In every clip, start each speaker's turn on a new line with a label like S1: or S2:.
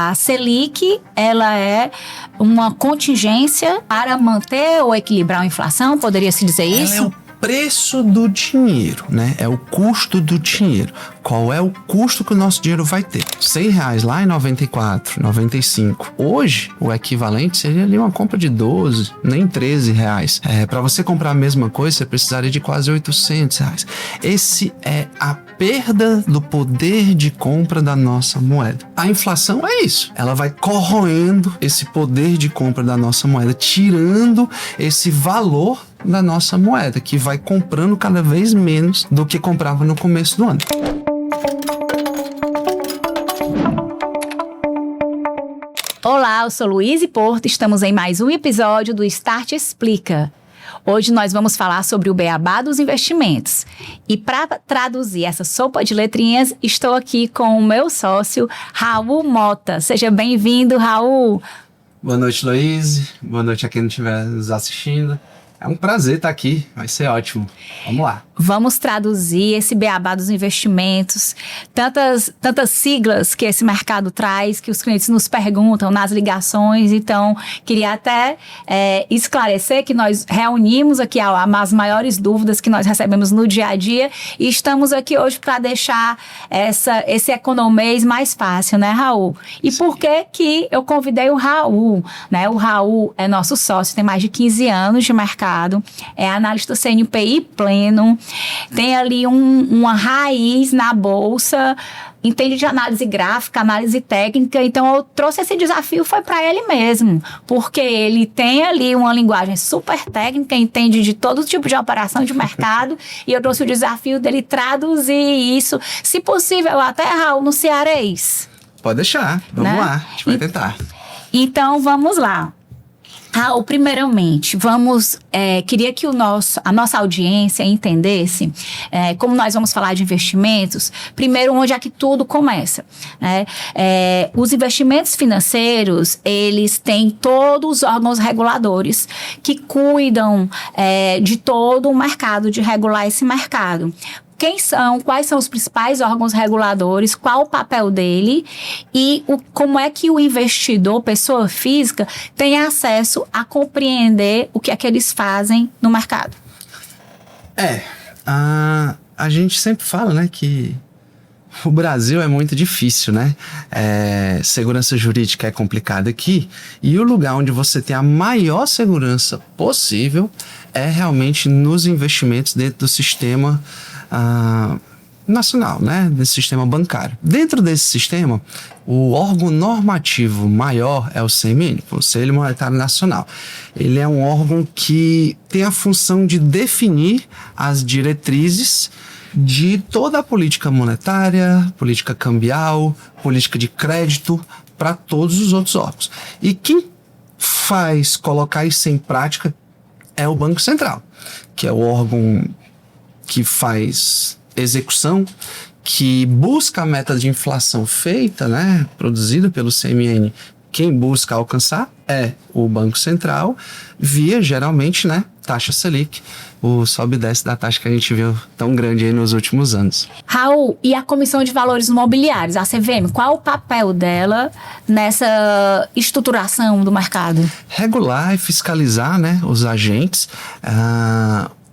S1: a Selic, ela é uma contingência para manter ou equilibrar a inflação, poderia se dizer isso?
S2: Ela é o preço do dinheiro, né? É o custo do dinheiro. Qual é o custo que o nosso dinheiro vai ter? R$100 lá em 94, 95. Hoje, o equivalente seria ali uma compra de 12, nem R$13. Para você comprar a mesma coisa, você precisaria de quase R$800. Esse é a perda do poder de compra da nossa moeda. A inflação é isso. Ela vai corroendo esse poder de compra da nossa moeda, tirando esse valor da nossa moeda, que vai comprando cada vez menos do que comprava no começo do ano.
S1: Olá, eu sou Luíse Porto, estamos em mais um episódio do Start Explica. Hoje nós vamos falar sobre o beabá dos investimentos. E para traduzir essa sopa de letrinhas, estou aqui com o meu sócio, Raul Mota. Seja bem-vindo, Raul.
S2: Boa noite, Luíse. Boa noite a quem não estiver nos assistindo. É um prazer estar aqui, vai ser ótimo. Vamos lá.
S1: Vamos traduzir esse beabá dos investimentos, tantas siglas que esse mercado traz, que os clientes nos perguntam nas ligações. Então, queria até esclarecer que nós reunimos aqui as maiores dúvidas que nós recebemos no dia a dia e estamos aqui hoje para deixar esse economês mais fácil, né, Raul? E por que eu convidei o Raul? Né? O Raul é nosso sócio, tem mais de 15 anos de mercado. É analista CNPI pleno, tem ali uma raiz na bolsa, entende de análise gráfica, análise técnica. Então eu trouxe esse desafio, foi para ele mesmo, porque ele tem ali uma linguagem super técnica, entende de todo tipo de operação de mercado e eu trouxe o desafio dele traduzir isso, se possível até, Raul, no cearês.
S2: Pode deixar, vamos lá, a gente vai tentar.
S1: Então vamos lá. Raul, primeiramente, queria que a nossa audiência entendesse, como nós vamos falar de investimentos, primeiro onde é que tudo começa, né? Os investimentos financeiros, eles têm todos os órgãos reguladores que cuidam de todo o mercado, de regular esse mercado. Quais são os principais órgãos reguladores, qual o papel dele e como é que o investidor, pessoa física, tem acesso a compreender o que é que eles fazem no mercado?
S2: A gente sempre fala, né, que o Brasil é muito difícil, né? Segurança jurídica é complicada aqui e o lugar onde você tem a maior segurança possível é realmente nos investimentos dentro do sistema nacional, né? Desse sistema bancário. Dentro desse sistema, o órgão normativo maior é o CMN, o Conselho Monetário Nacional. Ele é um órgão que tem a função de definir as diretrizes de toda a política monetária, política cambial, política de crédito para todos os outros órgãos. E quem faz colocar isso em prática é o Banco Central, que é o órgão que faz execução, que busca a meta de inflação feita, né, produzida pelo CMN. Quem busca alcançar é o Banco Central, via, geralmente, né, taxa Selic, o sobe e desce da taxa que a gente viu tão grande aí nos últimos anos.
S1: Raul, e a Comissão de Valores Mobiliários, a CVM, qual o papel dela nessa estruturação do mercado?
S2: Regular e fiscalizar, né, os agentes,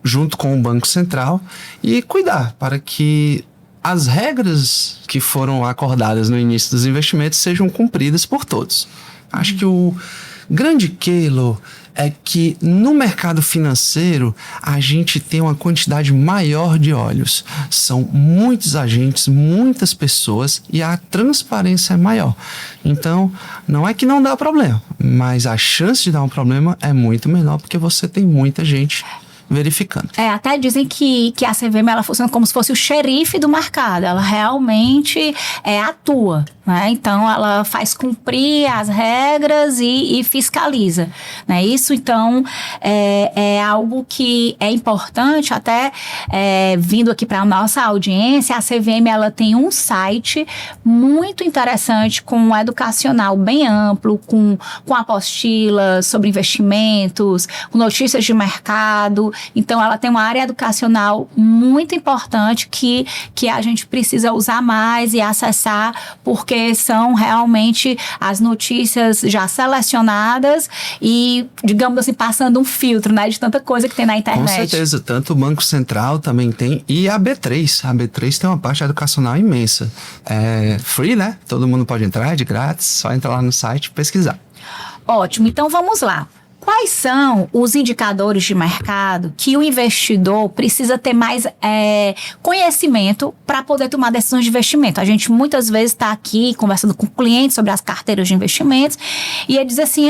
S2: junto com o Banco Central e cuidar para que as regras que foram acordadas no início dos investimentos sejam cumpridas por todos. Acho que o grande quilo é que no mercado financeiro a gente tem uma quantidade maior de olhos. São muitos agentes, muitas pessoas e a transparência é maior. Então, não é que não dá problema, mas a chance de dar um problema é muito menor porque você tem muita gente verificando.
S1: Até dizem que a CVM ela funciona como se fosse o xerife do mercado. Ela realmente atua, né? Então, ela faz cumprir as regras e fiscaliza, né? Isso, então, é algo que é importante, até vindo aqui para a nossa audiência. A CVM ela tem um site muito interessante, com um educacional bem amplo, com apostilas sobre investimentos, com notícias de mercado. Então, ela tem uma área educacional muito importante que a gente precisa usar mais e acessar, porque são realmente as notícias já selecionadas e, digamos assim, passando um filtro, né, de tanta coisa que tem na internet.
S2: Com certeza, tanto o Banco Central também tem, e a B3. A B3 tem uma parte educacional imensa. É free, né? Todo mundo pode entrar, é de grátis, só entrar lá no site e pesquisar.
S1: Ótimo, então vamos lá. Quais são os indicadores de mercado que o investidor precisa ter mais conhecimento para poder tomar decisões de investimento? A gente muitas vezes está aqui conversando com clientes sobre as carteiras de investimentos e ele diz assim,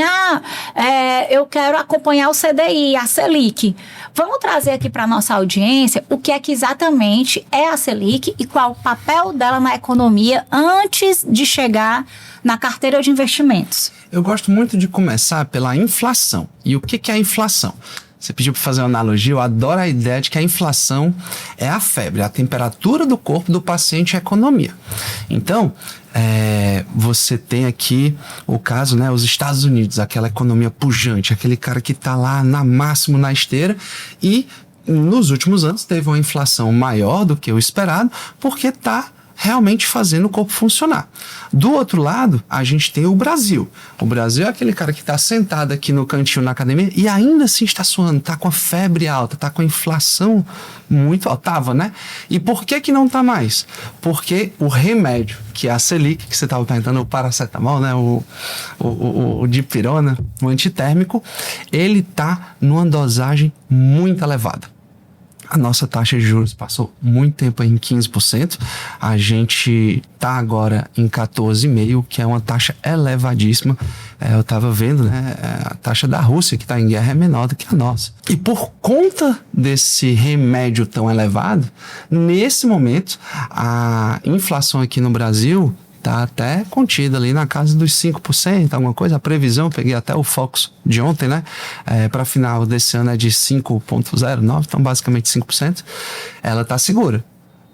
S1: eu quero acompanhar o CDI, a Selic. Vamos trazer aqui para a nossa audiência o que é que exatamente é a Selic e qual o papel dela na economia antes de chegar na carteira de investimentos.
S2: Eu gosto muito de começar pela inflação. E o que é a inflação? Você pediu para fazer uma analogia, eu adoro a ideia de que a inflação é a febre, a temperatura do corpo do paciente é a economia. Então, você tem aqui o caso, né, os Estados Unidos, aquela economia pujante, aquele cara que está lá na máximo na esteira e nos últimos anos teve uma inflação maior do que o esperado porque está realmente fazendo o corpo funcionar. Do outro lado, a gente tem o Brasil. O Brasil é aquele cara que está sentado aqui no cantinho na academia e ainda assim está suando, está com a febre alta, está com a inflação muito alta, tava, né? E por que não está mais? Porque o remédio, que é a Selic, que você estava perguntando, o paracetamol, né? O dipirona, o antitérmico, ele está numa dosagem muito elevada. A nossa taxa de juros passou muito tempo em 15%. A gente está agora em 14,5%, que é uma taxa elevadíssima. Eu estava vendo, né? A taxa da Rússia, que está em guerra, é menor do que a nossa. E por conta desse remédio tão elevado, nesse momento, a inflação aqui no Brasil está até contida ali na casa dos 5%, alguma coisa. A previsão, peguei até o Focus de ontem, né? Para final desse ano é de 5,09%, então basicamente 5%. Ela está segura.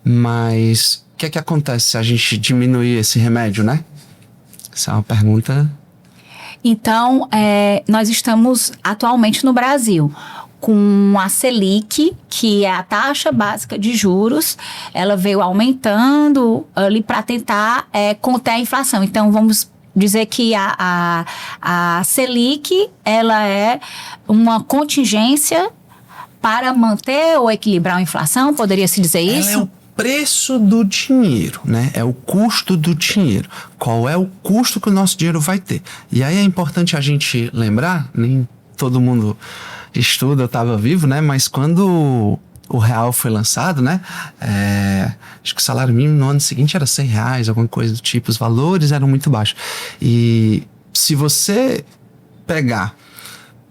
S2: Mas o que acontece se a gente diminuir esse remédio, né? Essa é uma pergunta.
S1: Então, nós estamos atualmente no Brasil com a Selic, que é a taxa básica de juros, ela veio aumentando ali para tentar conter a inflação. Então, vamos dizer que a Selic, ela é uma contingência para manter ou equilibrar a inflação, poderia-se dizer isso?
S2: Ela é o preço do dinheiro, né? É o custo do dinheiro. Qual é o custo que o nosso dinheiro vai ter? E aí é importante a gente lembrar, nem todo mundo estuda, eu estava vivo, né? Mas quando o real foi lançado, né? Acho que o salário mínimo no ano seguinte era R$100, alguma coisa do tipo. Os valores eram muito baixos. E se você pegar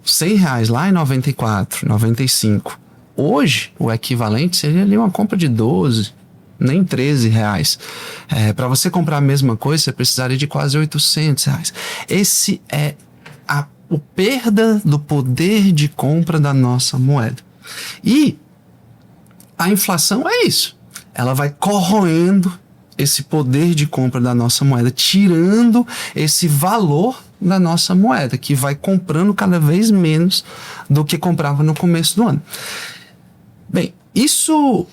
S2: R$100 lá em 94, 95, hoje o equivalente seria ali uma compra de 12, nem R$13. Para você comprar a mesma coisa, você precisaria de quase R$800. Esse é a perda do poder de compra da nossa moeda. E a inflação é isso. Ela vai corroendo esse poder de compra da nossa moeda, tirando esse valor da nossa moeda, que vai comprando cada vez menos do que comprava no começo do ano. Bem, isso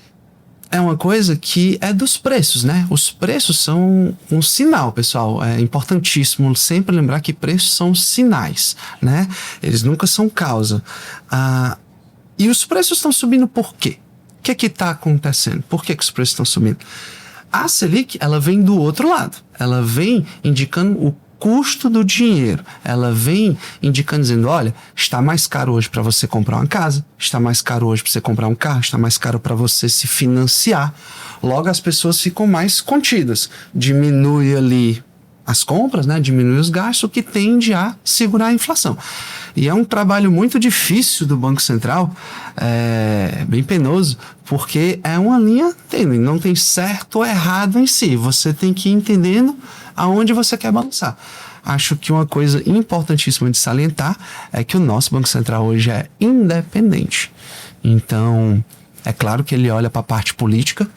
S2: é uma coisa que é dos preços, né? Os preços são um sinal, pessoal. É importantíssimo sempre lembrar que preços são sinais, né? Eles nunca são causa. E os preços estão subindo por quê? O que está acontecendo? Por que os preços estão subindo? A Selic, ela vem do outro lado. Ela vem indicando o custo do dinheiro. Ela vem indicando, dizendo, olha, está mais caro hoje para você comprar uma casa, está mais caro hoje para você comprar um carro, está mais caro para você se financiar. Logo, as pessoas ficam mais contidas. Diminui ali as compras, né? Diminui os gastos, o que tende a segurar a inflação. E é um trabalho muito difícil do Banco Central, bem penoso, porque é uma linha tênue, não tem certo ou errado em si. Você tem que ir entendendo aonde você quer balançar. Acho que uma coisa importantíssima de salientar é que o nosso Banco Central hoje é independente. Então, é claro que ele olha para a parte política,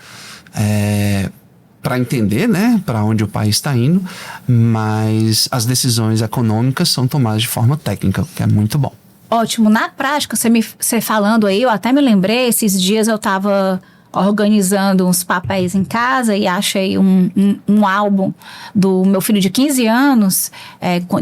S2: para entender, né, para onde o país está indo, mas as decisões econômicas são tomadas de forma técnica, o que é muito bom.
S1: Ótimo. Na prática, você falando aí, eu até me lembrei, esses dias eu estava organizando uns papéis em casa e achei um álbum do meu filho de 15 anos,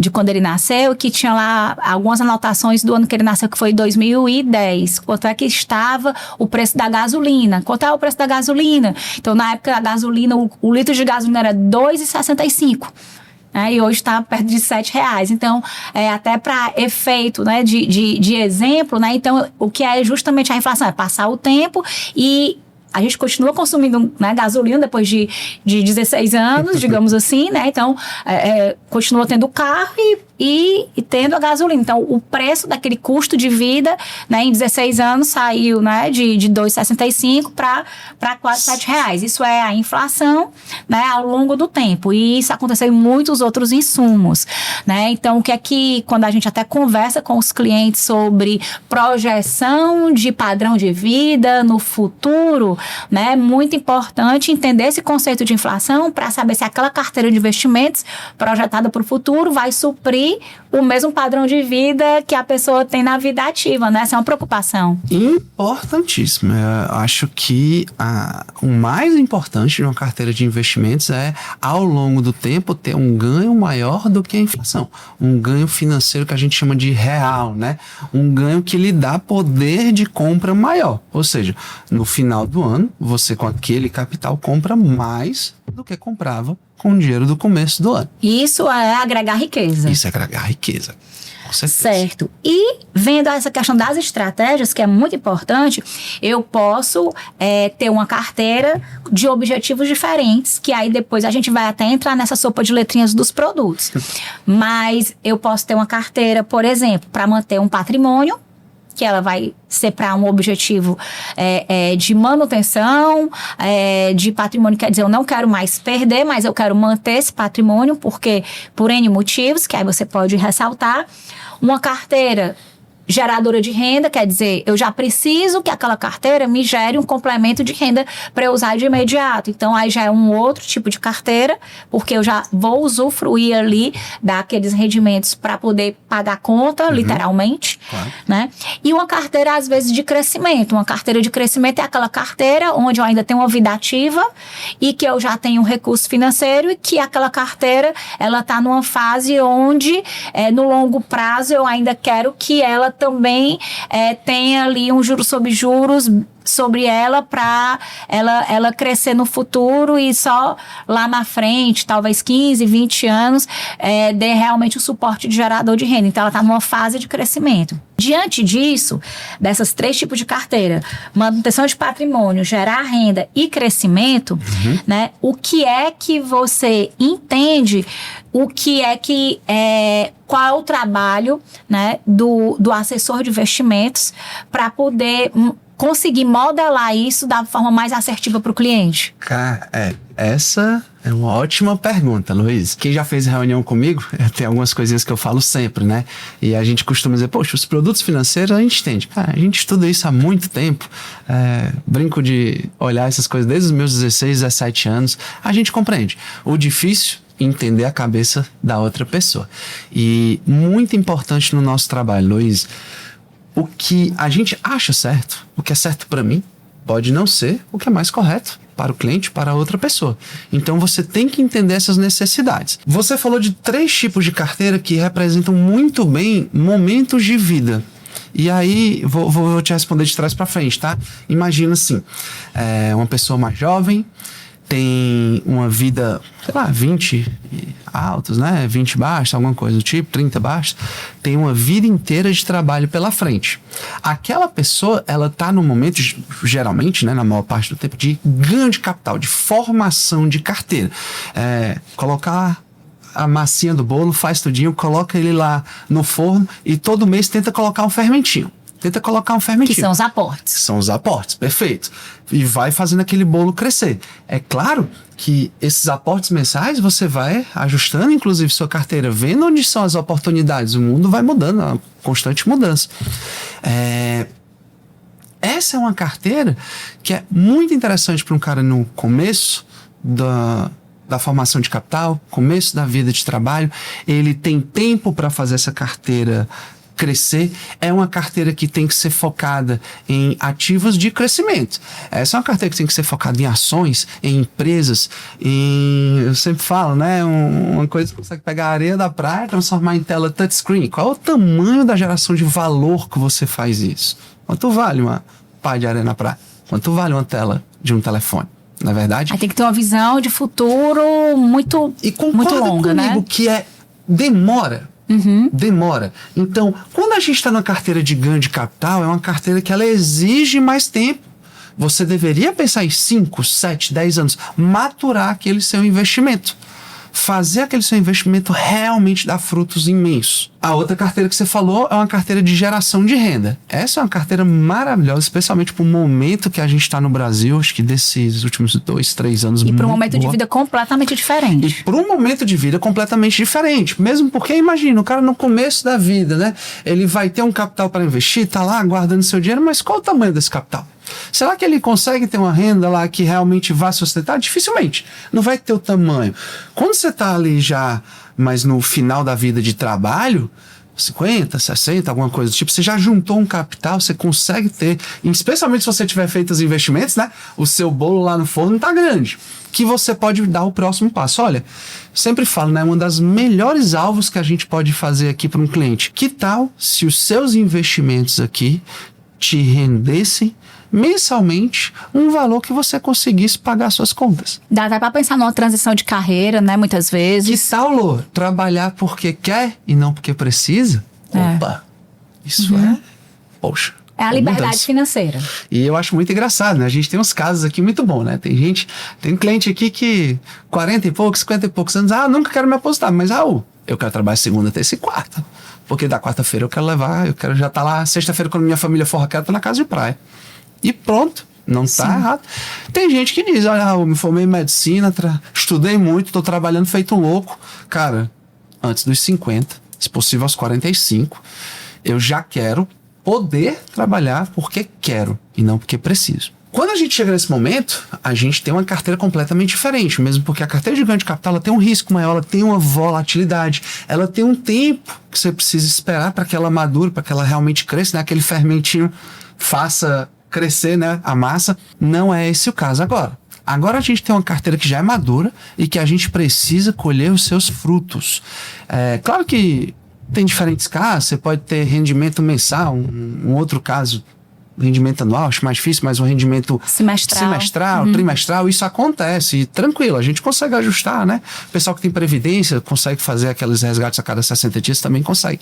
S1: de quando ele nasceu, que tinha lá algumas anotações do ano que ele nasceu, que foi 2010. Quanto é que estava o preço da gasolina? Quanto é o preço da gasolina? Então, na época, a gasolina, o litro de gasolina era R$ 2,65. E hoje está perto de R$7. Então, até para efeito, né, de exemplo, né, então, o que é justamente a inflação? É passar o tempo e a gente continua consumindo, né, gasolina depois de 16 anos, digamos assim, né? Então, continua tendo carro e tendo a gasolina. Então, o preço daquele custo de vida, né, em 16 anos saiu, né, de R$ 2,65 para quase R$7. Isso é a inflação, né, ao longo do tempo. E isso aconteceu em muitos outros insumos, né? Então, o que é que, quando a gente até conversa com os clientes sobre projeção de padrão de vida no futuro, né, é muito importante entender esse conceito de inflação para saber se aquela carteira de investimentos projetada para o futuro vai suprir o mesmo padrão de vida que a pessoa tem na vida ativa, né? Essa é uma preocupação.
S2: Importantíssimo. Eu acho que o mais importante de uma carteira de investimentos é, ao longo do tempo, ter um ganho maior do que a inflação. Um ganho financeiro que a gente chama de real, né? Um ganho que lhe dá poder de compra maior. Ou seja, no final do ano, você com aquele capital compra mais do que comprava com o dinheiro do começo do ano.
S1: Isso é agregar riqueza.
S2: Isso é agregar riqueza. Com certeza.
S1: Certo. E vendo essa questão das estratégias, que é muito importante, eu posso ter uma carteira de objetivos diferentes, que aí depois a gente vai até entrar nessa sopa de letrinhas dos produtos. Mas eu posso ter uma carteira, por exemplo, para manter um patrimônio, que ela vai ser para um objetivo de manutenção, de patrimônio, quer dizer, eu não quero mais perder, mas eu quero manter esse patrimônio, porque por N motivos, que aí você pode ressaltar. Uma carteira geradora de renda, quer dizer, eu já preciso que aquela carteira me gere um complemento de renda para eu usar de imediato. Então, aí já é um outro tipo de carteira, porque eu já vou usufruir ali daqueles rendimentos para poder pagar a conta, literalmente, claro, né? E uma carteira, às vezes, de crescimento. Uma carteira de crescimento é aquela carteira onde eu ainda tenho uma vida ativa e que eu já tenho um recurso financeiro e que aquela carteira, ela está numa fase onde, no longo prazo, eu ainda quero que ela também tem ali um juros sobre juros sobre ela para ela crescer no futuro e só lá na frente, talvez 15, 20 anos, dê realmente o suporte de gerador de renda. Então, ela está numa fase de crescimento. Diante disso, dessas 3 tipos de carteira, manutenção de patrimônio, gerar renda e crescimento, né, o que é que você entende, o que é que qual é o trabalho, né, do assessor de investimentos para poder conseguir modelar isso da forma mais assertiva para o cliente?
S2: Essa é uma ótima pergunta, Luiz. Quem já fez reunião comigo, tem algumas coisinhas que eu falo sempre, né? E a gente costuma dizer, poxa, os produtos financeiros a gente entende. Cara, a gente estuda isso há muito tempo. Brinco de olhar essas coisas desde os meus 16, 17 anos. A gente compreende. O difícil entender a cabeça da outra pessoa. E muito importante no nosso trabalho, Luiz, o que a gente acha certo, o que é certo para mim, pode não ser o que é mais correto para o cliente, para a outra pessoa. Então você tem que entender essas necessidades. Você falou de 3 tipos de carteira que representam muito bem momentos de vida. E aí, vou te responder de trás para frente, tá? Imagina assim, uma pessoa mais jovem, tem uma vida, sei lá, 20 altos, né? 20 baixos, alguma coisa do tipo, 30 baixos. Tem uma vida inteira de trabalho pela frente. Aquela pessoa, ela tá no momento, geralmente, né, na maior parte do tempo, de ganho de capital, de formação de carteira. Colocar a massinha do bolo, faz tudinho, coloca ele lá no forno e todo mês tenta colocar um fermentinho. Que
S1: são os aportes.
S2: São os aportes, perfeito. E vai fazendo aquele bolo crescer. É claro que esses aportes mensais você vai ajustando, inclusive, sua carteira, vendo onde são as oportunidades. O mundo vai mudando, é uma constante mudança. Essa é uma carteira que é muito interessante para um cara no começo da formação de capital, começo da vida de trabalho. Ele tem tempo para fazer essa carteira crescer, é uma carteira que tem que ser focada em ativos de crescimento. Essa é uma carteira que tem que ser focada em ações, em empresas, eu sempre falo, né, uma coisa que você consegue pegar a areia da praia e transformar em tela touchscreen. Qual é o tamanho da geração de valor que você faz isso? Quanto vale uma pá de areia na praia? Quanto vale uma tela de um telefone? Na verdade?
S1: Aí tem que ter uma visão de futuro muito,
S2: e
S1: muito longa, né?
S2: comigo que demora. Demora. Então, quando a gente está na carteira de ganho de capital, é uma carteira que ela exige mais tempo. Você deveria pensar em 5, 7, 10 anos, maturar aquele seu investimento. Fazer aquele seu investimento realmente dar frutos imensos. A outra carteira que você falou é uma carteira de geração de renda. Essa é uma carteira maravilhosa, especialmente para o momento que a gente está no Brasil, acho que desses últimos 2, 3 anos.
S1: E para um momento de vida completamente diferente.
S2: E para um momento de vida completamente diferente. Mesmo porque, imagina, o cara no começo da vida, né? Ele vai ter um capital para investir, tá lá guardando seu dinheiro, mas qual o tamanho desse capital? Será que ele consegue ter uma renda lá que realmente vá sustentar? Dificilmente. Não vai ter o tamanho. Quando você está ali já, mas no final da vida de trabalho, 50, 60, alguma coisa do tipo, você já juntou um capital, você consegue ter, especialmente se você tiver feito os investimentos, né? O seu bolo lá no forno está grande, que você pode dar o próximo passo. Olha, sempre falo, né? Uma das melhores alvos que a gente pode fazer aqui para um cliente. Que tal se os seus investimentos aqui te rendessem mensalmente um valor que você conseguisse pagar suas contas?
S1: Dá até pra pensar numa transição de carreira, né? Muitas vezes.
S2: Que tal, Lô? Trabalhar porque quer e não porque precisa? Opa! Isso poxa.
S1: É a liberdade financeira.
S2: E eu acho muito engraçado, né? A gente tem uns casos aqui muito bons, né? Tem um cliente aqui que 40 e poucos, 50 e poucos anos, nunca quero me aposentar, mas Raul, eu quero trabalhar segunda, terça e quarta. Porque da quarta-feira eu quero já estar lá, sexta-feira quando minha família for, eu quero estar na casa de praia. E pronto, não tá errado. Tem gente que diz, olha, eu me formei em medicina, estudei muito, tô trabalhando feito um louco. Cara, antes dos 50, se possível aos 45, eu já quero poder trabalhar porque quero e não porque preciso. Quando a gente chega nesse momento, a gente tem uma carteira completamente diferente, mesmo porque a carteira de ganho de capital ela tem um risco maior, ela tem uma volatilidade, ela tem um tempo que você precisa esperar para que ela madure, para que ela realmente cresça, né? Aquele fermentinho faça crescer, né, a massa. Não é esse o caso agora. Agora a gente tem uma carteira que já é madura e que a gente precisa colher os seus frutos. Claro que tem diferentes casos, você pode ter rendimento mensal, um outro caso, rendimento anual, acho mais difícil, mas um rendimento semestral, trimestral, isso acontece, e tranquilo, a gente consegue ajustar, né? O pessoal que tem previdência consegue fazer aqueles resgates a cada 60 dias, também consegue.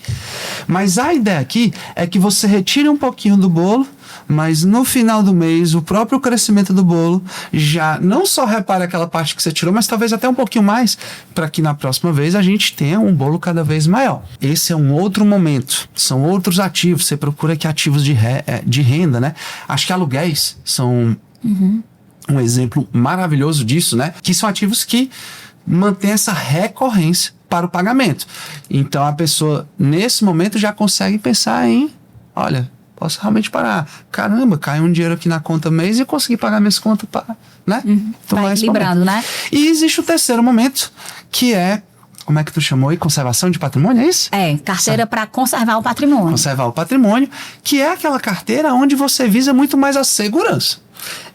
S2: Mas a ideia aqui é que você retire um pouquinho do bolo, mas no final do mês, o próprio crescimento do bolo já não só repare aquela parte que você tirou, mas talvez até um pouquinho mais, para que na próxima vez a gente tenha um bolo cada vez maior. Esse é um outro momento, são outros ativos, você procura aqui ativos de renda, né? Acho que aluguéis são um exemplo maravilhoso disso, né? Que são ativos que mantêm essa recorrência para o pagamento. Então a pessoa, nesse momento, já consegue pensar em, olha, posso realmente parar. Caramba, cai um dinheiro aqui na conta mês e eu consegui pagar minhas contas, né?
S1: Então, vai equilibrando, né?
S2: E existe o terceiro momento, que é, como é que tu chamou aí? Conservação de patrimônio, é isso?
S1: Carteira para conservar o patrimônio.
S2: Conservar o patrimônio, que é aquela carteira onde você visa muito mais a segurança.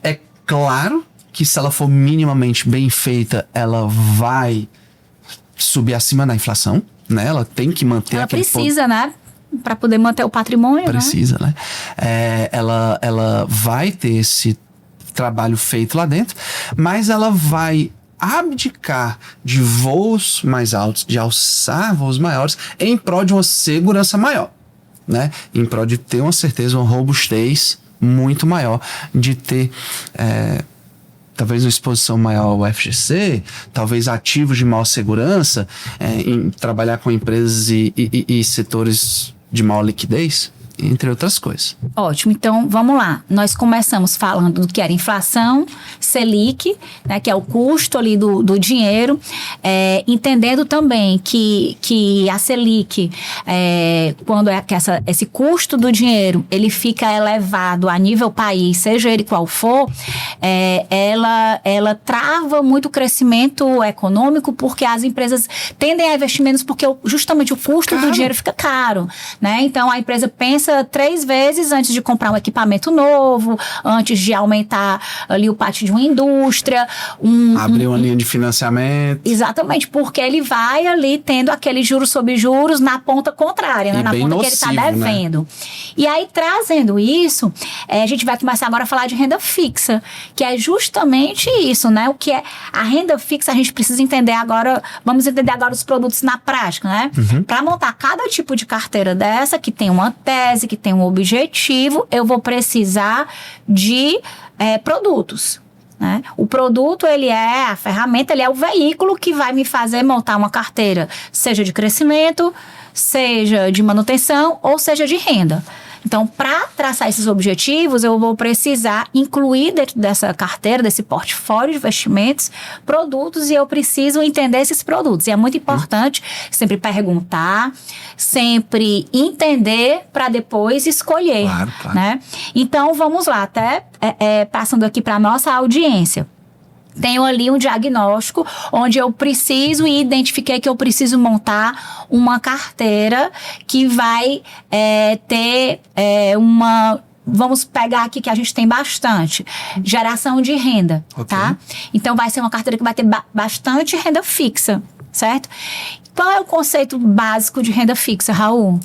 S2: É claro que se ela for minimamente bem feita, ela vai subir acima da inflação, né? Ela tem que manter
S1: ela precisa, né? Para poder manter o patrimônio,
S2: precisa, né? Ela vai ter esse trabalho feito lá dentro, mas ela vai abdicar de voos mais altos, de alçar voos maiores, em prol de uma segurança maior, né? Em prol de ter uma certeza, uma robustez muito maior, de ter talvez uma exposição maior ao FGC, talvez ativos de maior segurança, em trabalhar com empresas e setores de maior liquidez. entre outras coisas.
S1: Ótimo, então vamos lá. Nós começamos falando do que era inflação, Selic, né, que é o custo ali do dinheiro, entendendo também que a Selic, quando que esse custo do dinheiro ele fica elevado a nível país, seja ele qual for, ela trava muito o crescimento econômico, porque as empresas tendem a investir menos porque justamente o custo do dinheiro fica caro, né? Então a empresa pensa 3 vezes antes de comprar um equipamento novo, antes de aumentar ali o pátio de uma indústria.
S2: Abrir uma linha de financiamento.
S1: Exatamente, porque ele vai ali tendo aquele juros sobre juros na ponta contrária, né? Na ponta nocivo, que ele está devendo. Né? E aí, trazendo isso, a gente vai começar agora a falar de renda fixa, que é justamente isso, né? O que é a renda fixa, a gente precisa entender agora, vamos entender agora os produtos na prática, né? Para montar cada tipo de carteira dessa, que tem uma tese, que tem um objetivo, eu vou precisar de produtos. Né? O produto, ele é a ferramenta, ele é o veículo que vai me fazer montar uma carteira, seja de crescimento, seja de manutenção ou seja de renda. Então, para traçar esses objetivos, eu vou precisar incluir dentro dessa carteira, desse portfólio de investimentos, produtos, e eu preciso entender esses produtos. E é muito importante sempre perguntar, sempre entender para depois escolher.
S2: Claro.
S1: Né? Então, vamos lá, até passando aqui para a nossa audiência. Tenho ali um diagnóstico onde eu preciso e identifiquei que eu preciso montar uma carteira que vai ter uma... Vamos pegar aqui que a gente tem bastante. Geração de renda, tá? Então, vai ser uma carteira que vai ter bastante renda fixa, certo? Qual é o conceito básico de renda fixa, Raul?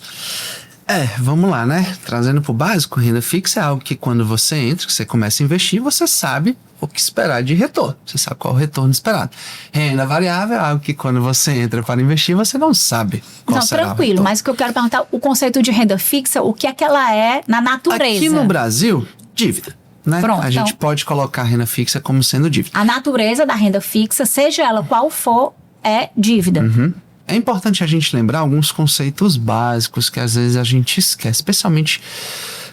S2: Vamos lá, né? Trazendo pro básico, renda fixa é algo que quando você entra, que você começa a investir, você sabe o que esperar de retorno. Você sabe qual é o retorno esperado. Renda variável é algo que quando você entra para investir, você não sabe qual será o retorno.
S1: Mas o que eu quero perguntar, o conceito de renda fixa, o que é que ela é na natureza?
S2: Aqui no Brasil, dívida. Né?
S1: Pronto,
S2: a gente pode colocar a renda fixa como sendo dívida.
S1: A natureza da renda fixa, seja ela qual for, é dívida.
S2: É importante a gente lembrar alguns conceitos básicos que às vezes a gente esquece, especialmente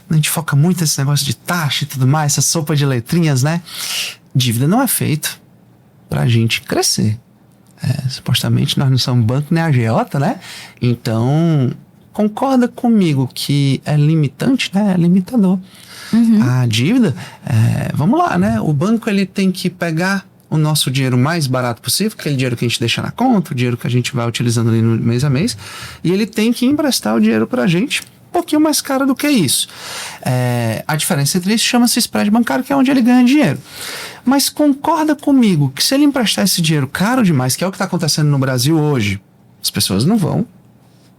S2: a gente foca muito nesse negócio de taxa e tudo mais, essa sopa de letrinhas, né? Dívida não é feito pra gente crescer. Supostamente nós não somos banco nem agiota, né? Então, concorda comigo que é limitante, né? É limitador. A dívida, vamos lá, né? O banco ele tem que pegar o nosso dinheiro mais barato possível, aquele dinheiro que a gente deixa na conta, o dinheiro que a gente vai utilizando ali no mês a mês, e ele tem que emprestar o dinheiro pra gente um pouquinho mais caro do que isso. A diferença entre isso chama-se spread bancário, que é onde ele ganha dinheiro. Mas concorda comigo que se ele emprestar esse dinheiro caro demais, que é o que está acontecendo no Brasil hoje, as pessoas não vão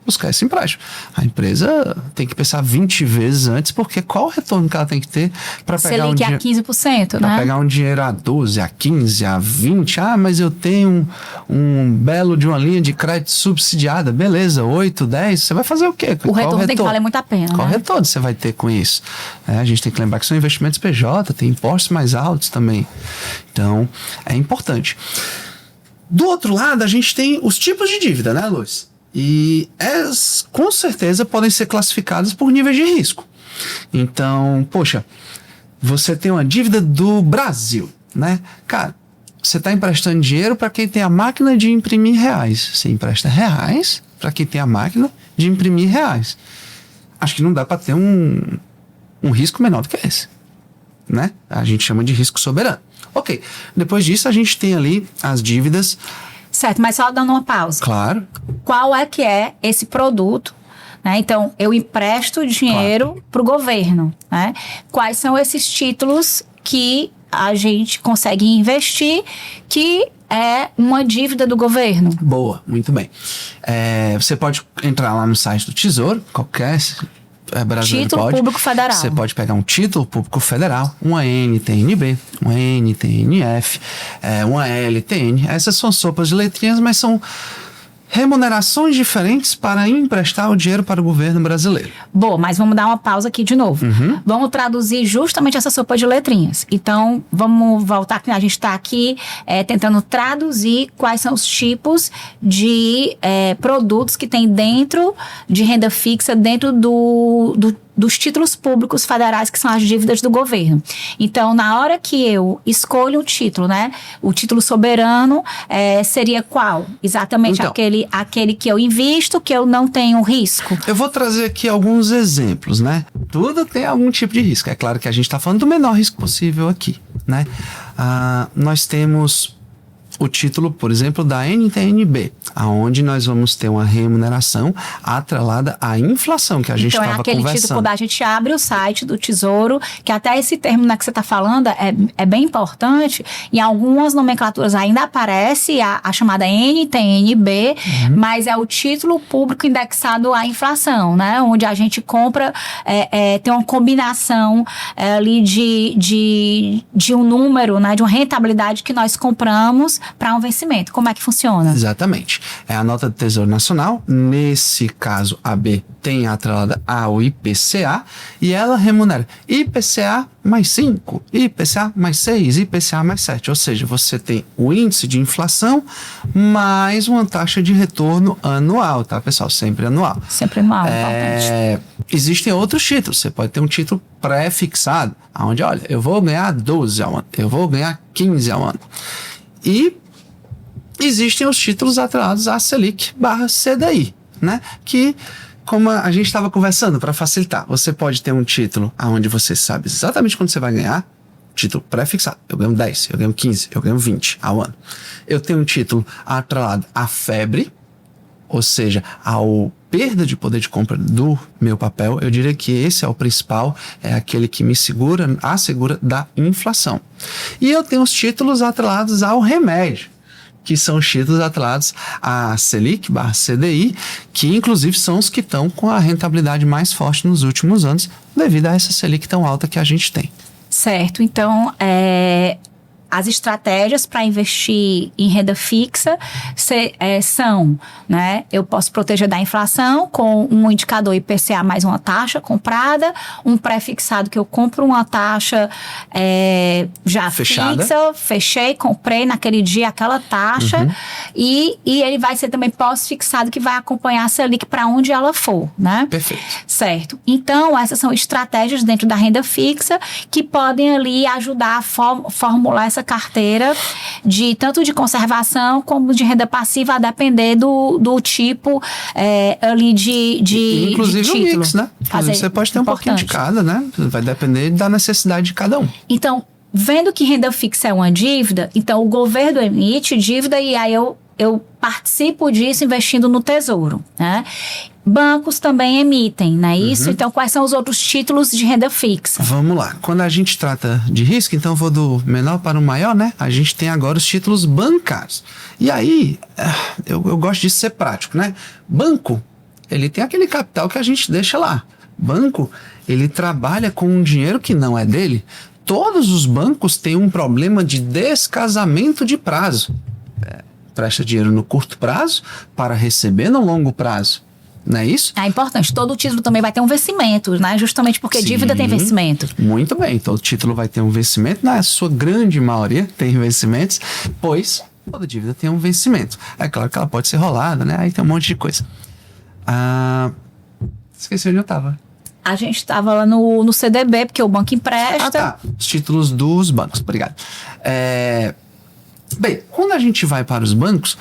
S2: buscar esse empréstimo. A empresa tem que pensar 20 vezes antes, porque qual o retorno que ela tem que ter para pegar
S1: um dinheiro... Selic a 15%, né?
S2: Para pegar um dinheiro a 12, a 15, a 20. Mas eu tenho um belo de uma linha de crédito subsidiada. Beleza, 8, 10. Você vai fazer o quê?
S1: O retorno tem que valer muito a pena,
S2: Qual
S1: né?
S2: retorno você vai ter com isso? A gente tem que lembrar que são investimentos PJ, tem impostos mais altos também. Então, é importante. Do outro lado, a gente tem os tipos de dívida, né, Luiz? E com certeza podem ser classificadas por níveis de risco. Então, poxa, você tem uma dívida do Brasil, né? Cara, você está emprestando dinheiro para quem tem a máquina de imprimir reais. Você empresta reais para quem tem a máquina de imprimir reais. Acho que não dá para ter um risco menor do que esse, né? A gente chama de risco soberano. Ok, depois disso a gente tem ali as dívidas...
S1: Certo, mas só dando uma pausa.
S2: Claro.
S1: Qual é que é esse produto? Né? Então, eu empresto dinheiro para o governo. Né? Quais são esses títulos que a gente consegue investir que é uma dívida do governo?
S2: Boa, muito bem. Você pode entrar lá no site do Tesouro, qualquer... brasileiro
S1: título público federal.
S2: Você pode pegar um título público federal, uma NTNB, uma NTNF, uma LTN. Essas são sopas de letrinhas, mas são remunerações diferentes para emprestar o dinheiro para o governo brasileiro.
S1: Boa, mas vamos dar uma pausa aqui de novo. Vamos traduzir justamente essa sopa de letrinhas. Então, vamos voltar, que a gente está aqui tentando traduzir quais são os tipos de produtos que tem dentro de renda fixa, dentro dos títulos públicos federais, que são as dívidas do governo. Então, na hora que eu escolho um título, né? O título soberano seria qual? Exatamente
S2: Então,
S1: aquele que eu invisto, que eu não tenho risco.
S2: Eu vou trazer aqui alguns exemplos, né? Tudo tem algum tipo de risco. É claro que a gente está falando do menor risco possível aqui, né? Nós temos o título, por exemplo, da NTN-B, aonde nós vamos ter uma remuneração atrelada à inflação, que a gente estava conversando.
S1: Então, é aquele título, quando a gente abre o site do Tesouro, que até esse termo, né, que você está falando é bem importante. Em algumas nomenclaturas ainda aparece a chamada NTN-B, mas é o título público indexado à inflação, né? Onde a gente compra, tem uma combinação ali de um número, né, de uma rentabilidade que nós compramos para um vencimento. Como é que funciona?
S2: Exatamente. É a nota do Tesouro Nacional. Nesse caso, a B tem atrelada ao IPCA e ela remunera IPCA mais 5, IPCA mais 6, IPCA mais 7. Ou seja, você tem o índice de inflação mais uma taxa de retorno anual, tá, pessoal? Sempre anual.
S1: Sempre anual, importante.
S2: Existem outros títulos. Você pode ter um título pré-fixado, onde, olha, eu vou ganhar 12 ao ano, eu vou ganhar 15 ao ano. E existem os títulos atrelados à Selic/CDI, né? Que, como a gente estava conversando, para facilitar, você pode ter um título onde você sabe exatamente quando você vai ganhar, título pré-fixado. Eu ganho 10, eu ganho 15, eu ganho 20 ao ano. Eu tenho um título atrelado à febre, ou seja, ao perda de poder de compra do meu papel. Eu diria que esse é o principal, é aquele que me assegura da inflação. E eu tenho os títulos atrelados ao remédio, que são os títulos atrelados à Selic/CDI, que inclusive são os que estão com a rentabilidade mais forte nos últimos anos, devido a essa Selic tão alta que a gente tem.
S1: Certo, então as estratégias para investir em renda fixa são, né? Eu posso proteger da inflação com um indicador IPCA mais uma taxa comprada, um pré-fixado que eu compro uma taxa já
S2: fechada.
S1: Fixa, fechei, comprei naquele dia aquela taxa e ele vai ser também pós-fixado que vai acompanhar a Selic para onde ela for, né?
S2: Perfeito.
S1: Certo. Então, essas são estratégias dentro da renda fixa que podem ali ajudar a formular essa carteira tanto de conservação como de renda passiva, a depender do tipo ali de
S2: inclusive
S1: de
S2: o
S1: título.
S2: mix, né? Você pode ter um pouquinho de cada, né? Vai depender da necessidade de cada um.
S1: Então, vendo que renda fixa é uma dívida, então o governo emite dívida e aí eu participo disso investindo no Tesouro, né? Bancos também emitem, não é isso? Então, quais são os outros títulos de renda fixa?
S2: Vamos lá. Quando a gente trata de risco, então eu vou do menor para o maior, né? A gente tem agora os títulos bancários. E aí, eu gosto de ser prático, né? Banco, ele tem aquele capital que a gente deixa lá. Banco, ele trabalha com um dinheiro que não é dele. Todos os bancos têm um problema de descasamento de prazo. Presta dinheiro no curto prazo para receber no longo prazo. Não é isso?
S1: É importante. Todo título também vai ter um vencimento, né? Justamente porque dívida tem vencimento.
S2: Muito bem. Todo título vai ter um vencimento. Na sua grande maioria tem vencimentos, pois toda dívida tem um vencimento. É claro que ela pode ser rolada, né? Aí tem um monte de coisa. Esqueci onde eu estava.
S1: A gente estava lá no CDB, porque o banco empresta.
S2: Tá. Os títulos dos bancos. Obrigado. Bem, quando a gente vai para os bancos,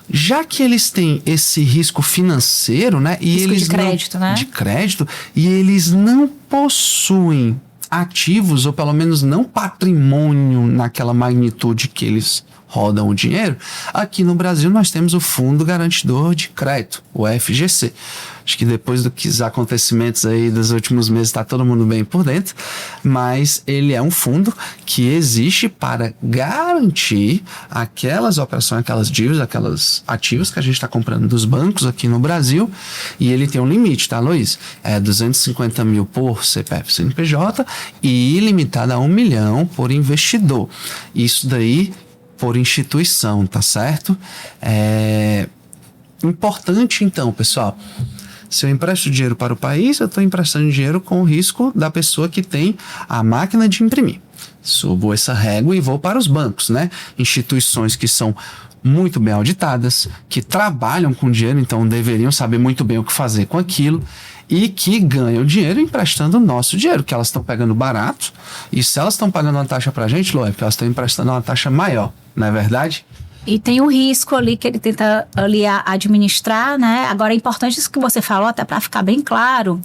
S2: já que eles têm esse risco financeiro, né? E
S1: risco
S2: eles
S1: de crédito, né?
S2: De crédito, e eles não possuem ativos, ou pelo menos não patrimônio naquela magnitude que eles rodam o dinheiro, aqui no Brasil nós temos o Fundo Garantidor de Crédito, o FGC. Acho que depois dos acontecimentos aí dos últimos meses está todo mundo bem por dentro, mas ele é um fundo que existe para garantir aquelas operações, aquelas dívidas, aquelos ativos que a gente está comprando dos bancos aqui no Brasil, e ele tem um limite, tá, Luiz? É 250 mil por CPF CNPJ e ilimitado a 1 milhão por investidor. Isso daí por instituição, tá certo? Importante então, pessoal, se eu empresto dinheiro para o país, eu estou emprestando dinheiro com o risco da pessoa que tem a máquina de imprimir. Subo essa régua e vou para os bancos, né? Instituições que são muito bem auditadas, que trabalham com dinheiro, então deveriam saber muito bem o que fazer com aquilo, e que ganham dinheiro emprestando o nosso dinheiro, que elas estão pegando barato, e se elas estão pagando uma taxa pra gente, Lô, é porque elas estão emprestando uma taxa maior, não é verdade?
S1: E tem o risco ali que ele tenta ali administrar, né? Agora é importante isso que você falou, até para ficar bem claro,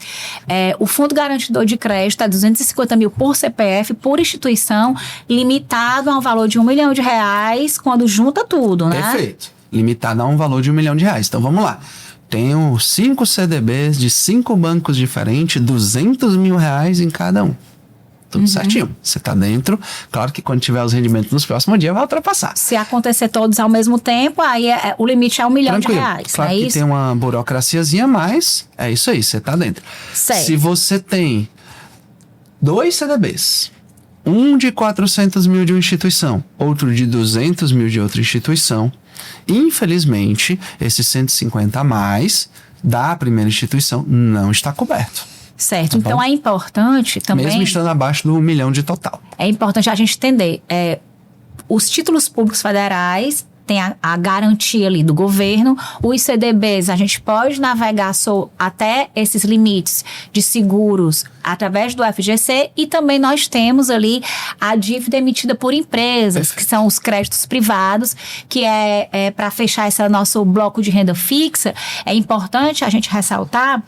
S1: o Fundo Garantidor de Crédito é 250 mil por CPF, por instituição, limitado a um valor de R$1 milhão, quando junta tudo, né?
S2: Perfeito. Limitado a um valor de R$1 milhão. Então vamos lá. Tenho 5 CDBs de 5 bancos diferentes, R$200 mil em cada um. Tudo certinho. Você tá dentro. Claro que quando tiver os rendimentos nos próximos dias, vai ultrapassar.
S1: Se acontecer todos ao mesmo tempo, aí o limite é R$1 milhão.
S2: Claro que tem uma burocraciazinha, mas é isso aí, você tá dentro.
S1: Certo.
S2: Se você tem 2 CDBs, um de 400 mil de uma instituição, outro de 200 mil de outra instituição, infelizmente, esses 150 a mais da primeira instituição não está coberto.
S1: Certo,
S2: tá
S1: então
S2: bom?
S1: É importante também...
S2: Mesmo estando abaixo do R$1 milhão de total.
S1: É importante a gente entender, os títulos públicos federais tem a garantia ali do governo, os CDBs a gente pode navegar até esses limites de seguros através do FGC e também nós temos ali a dívida emitida por empresas, que são os créditos privados, que para fechar esse nosso bloco de renda fixa, é importante a gente ressaltar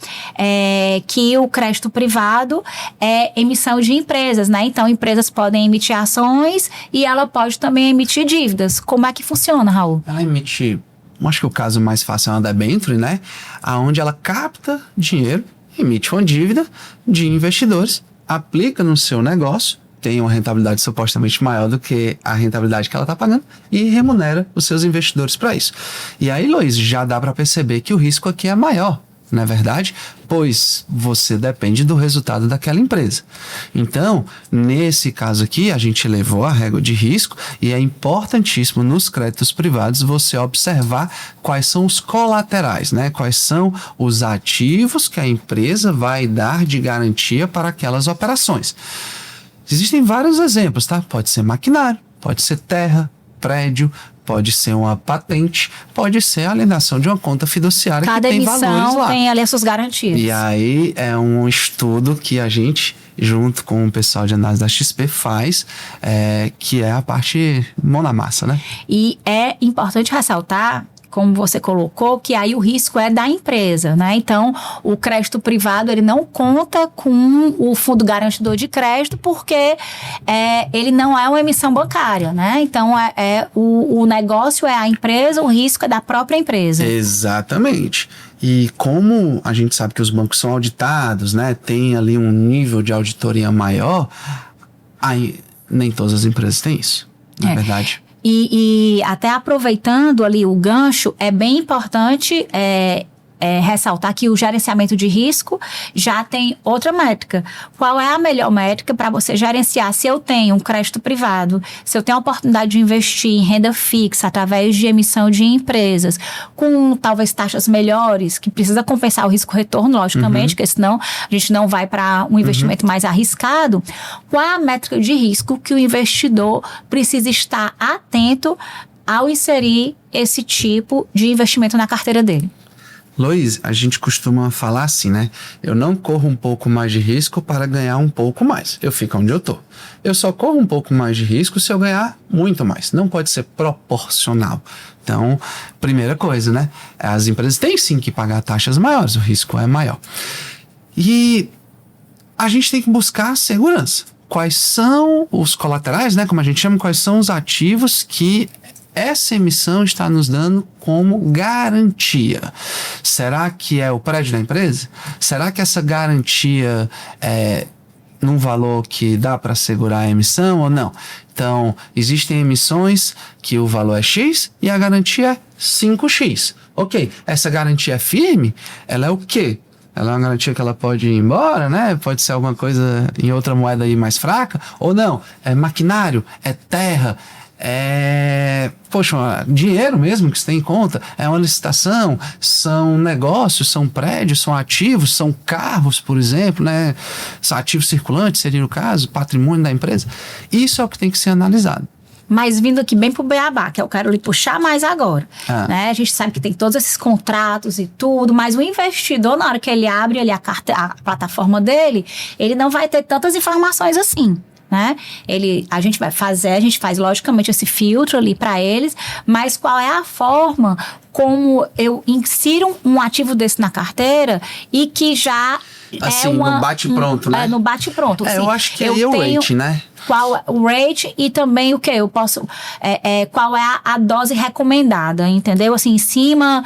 S1: que o crédito privado é emissão de empresas, né? Então, empresas podem emitir ações e ela pode também emitir dívidas. Como é que funciona, Raul?
S2: Ela emite, acho que o caso mais fácil é uma debênture, né? Onde ela capta dinheiro, emite uma dívida de investidores, aplica no seu negócio, tem uma rentabilidade supostamente maior do que a rentabilidade que ela está pagando e remunera os seus investidores para isso. E aí, Luiz, já dá para perceber que o risco aqui é maior, não é verdade? Pois você depende do resultado daquela empresa. Então, nesse caso aqui, a gente elevou a régua de risco e é importantíssimo nos créditos privados você observar quais são os colaterais, né? Quais são os ativos que a empresa vai dar de garantia para aquelas operações. Existem vários exemplos, tá? Pode ser maquinário, pode ser terra, prédio, pode ser uma patente, pode ser a alienação de uma conta fiduciária que tem valores lá. Cada emissão
S1: tem ali as suas garantias.
S2: E aí é um estudo que a gente, junto com o pessoal de análise da XP, faz, que é a parte mão na massa, né?
S1: E é importante ressaltar, como você colocou, que aí o risco é da empresa, né? Então, o crédito privado, ele não conta com o fundo garantidor de crédito porque ele não é uma emissão bancária, né? Então, o negócio é a empresa, o risco é da própria empresa.
S2: Exatamente. E como a gente sabe que os bancos são auditados, né? Tem ali um nível de auditoria maior, aí nem todas as empresas têm isso, na verdade.
S1: E até aproveitando ali o gancho, é bem importante ressaltar que o gerenciamento de risco já tem outra métrica. Qual é a melhor métrica para você gerenciar? Se eu tenho um crédito privado, se eu tenho a oportunidade de investir em renda fixa através de emissão de empresas, com talvez taxas melhores, que precisa compensar o risco-retorno, logicamente, porque senão a gente não vai para um investimento mais arriscado. Qual é a métrica de risco que o investidor precisa estar atento ao inserir esse tipo de investimento na carteira dele?
S2: Luiz, a gente costuma falar assim, né? Eu não corro um pouco mais de risco para ganhar um pouco mais. Eu fico onde eu tô. Eu só corro um pouco mais de risco se eu ganhar muito mais. Não pode ser proporcional. Então, primeira coisa, né? As empresas têm sim que pagar taxas maiores, o risco é maior. E a gente tem que buscar segurança. Quais são os colaterais, né? Como a gente chama, quais são os ativos que essa emissão está nos dando como garantia. Será que é o prédio da empresa? Será que essa garantia é num valor que dá para segurar a emissão ou não? Então, existem emissões que o valor é X e a garantia é 5X. Ok, essa garantia é firme? Ela é o quê? Ela é uma garantia que ela pode ir embora, né? Pode ser alguma coisa em outra moeda aí mais fraca? Ou não? É maquinário? É terra? Dinheiro mesmo que você tem em conta, é uma licitação, são negócios, são prédios, são ativos, são carros, por exemplo, né? São ativos circulantes, seria o caso, patrimônio da empresa. Isso é o que tem que ser analisado.
S1: Mas vindo aqui bem pro beabá, que eu quero lhe puxar mais agora, né? A gente sabe que tem todos esses contratos e tudo, mas o investidor, na hora que ele abre ali a plataforma dele, ele não vai ter tantas informações assim. Né? A gente faz logicamente esse filtro ali para eles, mas qual é a forma como eu insiro um ativo desse na carteira e que já
S2: assim, no bate-pronto, né?
S1: No bate-pronto.
S2: Eu acho que aí é o rate, né?
S1: Qual é o rate e também o que eu posso... qual é a dose recomendada, entendeu? Assim, em cima,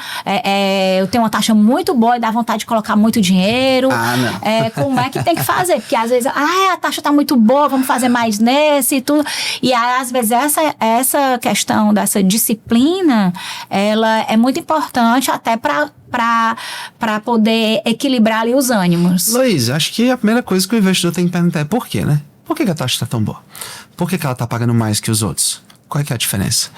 S1: eu tenho uma taxa muito boa e dá vontade de colocar muito dinheiro.
S2: Não.
S1: Como é que tem que fazer? Porque às vezes, a taxa tá muito boa, vamos fazer mais nesse e tudo. E aí, às vezes, essa questão dessa disciplina, ela é muito importante até para poder equilibrar ali os ânimos.
S2: Luiz, acho que a primeira coisa que o investidor tem que perguntar é por quê, né? Por que a taxa está tão boa? Por que ela está pagando mais que os outros? Qual é que é a diferença?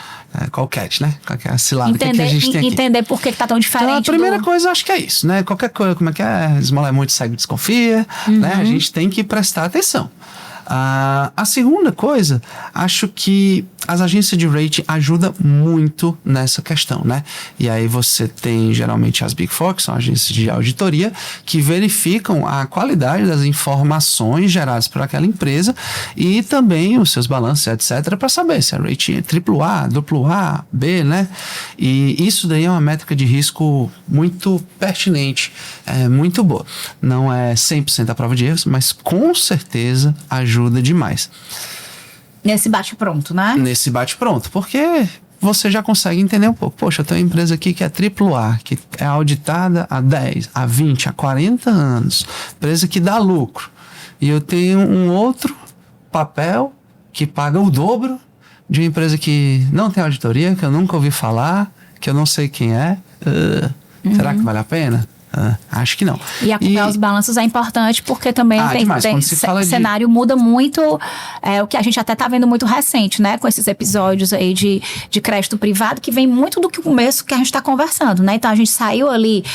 S2: Qual o catch, né? Qual que é a cilada que a gente tem aqui?
S1: Entender por que está tão diferente.
S2: Então, a primeira coisa, acho que é isso, né? Qualquer coisa, como é que é? Esmola é muito, cego, desconfia, né? A gente tem que prestar atenção. A segunda coisa, acho que as agências de rating ajudam muito nessa questão, né? E aí você tem geralmente as Big Four, que são agências de auditoria, que verificam a qualidade das informações geradas por aquela empresa e também os seus balanços, etc., para saber se a rating é AAA, AA, B, né? E isso daí é uma métrica de risco muito pertinente, muito boa. Não é 100% a prova de erros, mas com certeza ajuda demais.
S1: Nesse bate-pronto, né?
S2: Nesse bate-pronto, porque você já consegue entender um pouco. Poxa, eu tenho uma empresa aqui que é AAA, que é auditada há 10, há 20, há 40 anos. Empresa que dá lucro. E eu tenho um outro papel que paga o dobro de uma empresa que não tem auditoria, que eu nunca ouvi falar, que eu não sei quem é. Será que vale a pena? Acho que não.
S1: E acompanhar os balanços é importante porque também
S2: o
S1: cenário muda muito, o que a gente até tá vendo muito recente, né? Com esses episódios aí de crédito privado, que vem muito do que o começo que a gente tá conversando, né? Então a gente saiu ali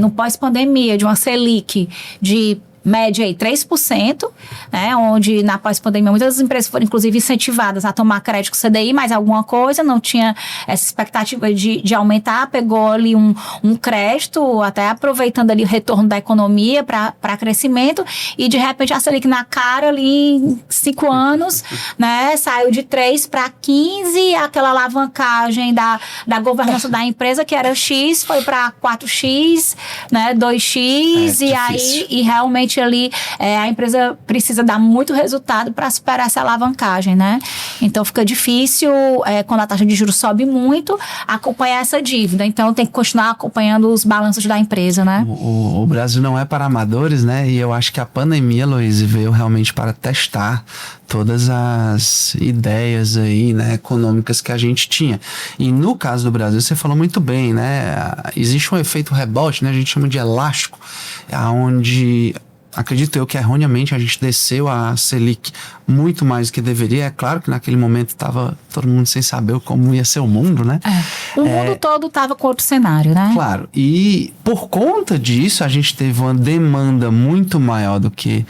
S1: no pós-pandemia de uma Selic de média aí 3%, né, onde na pós-pandemia muitas empresas foram inclusive incentivadas a tomar crédito com CDI, mas alguma coisa, não tinha essa expectativa de aumentar, pegou ali um crédito, até aproveitando ali o retorno da economia para crescimento, e de repente a Selic na cara ali em 5 anos, né, saiu de 3 para 15, aquela alavancagem da governança da empresa que era X, foi para 4X, né, 2X, e realmente ali a empresa precisa dar muito resultado para superar essa alavancagem, né? Então fica difícil, quando a taxa de juros sobe muito, acompanhar essa dívida. Então tem que continuar acompanhando os balanços da empresa, né?
S2: O Brasil não é para amadores, né? E eu acho que a pandemia, Luiz, veio realmente para testar todas as ideias aí, né, econômicas que a gente tinha. E no caso do Brasil, você falou muito bem, né? Existe um efeito rebote, né? A gente chama de elástico, onde acredito eu que erroneamente a gente desceu a Selic muito mais do que deveria. É claro que naquele momento estava todo mundo sem saber como ia ser o mundo, né?
S1: O mundo todo estava com outro cenário, né?
S2: Claro. E por conta disso, a gente teve uma demanda muito maior do que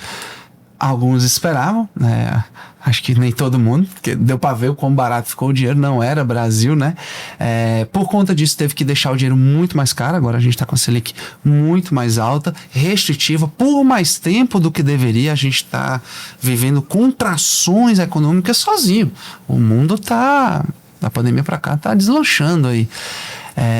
S2: alguns esperavam, né? Acho que nem todo mundo, porque deu para ver o quão barato ficou o dinheiro, não era Brasil, né? Por conta disso, teve que deixar o dinheiro muito mais caro. Agora a gente está com a Selic muito mais alta, restritiva, por mais tempo do que deveria. A gente está vivendo contrações econômicas sozinho. O mundo tá, da pandemia para cá, tá deslanchando aí.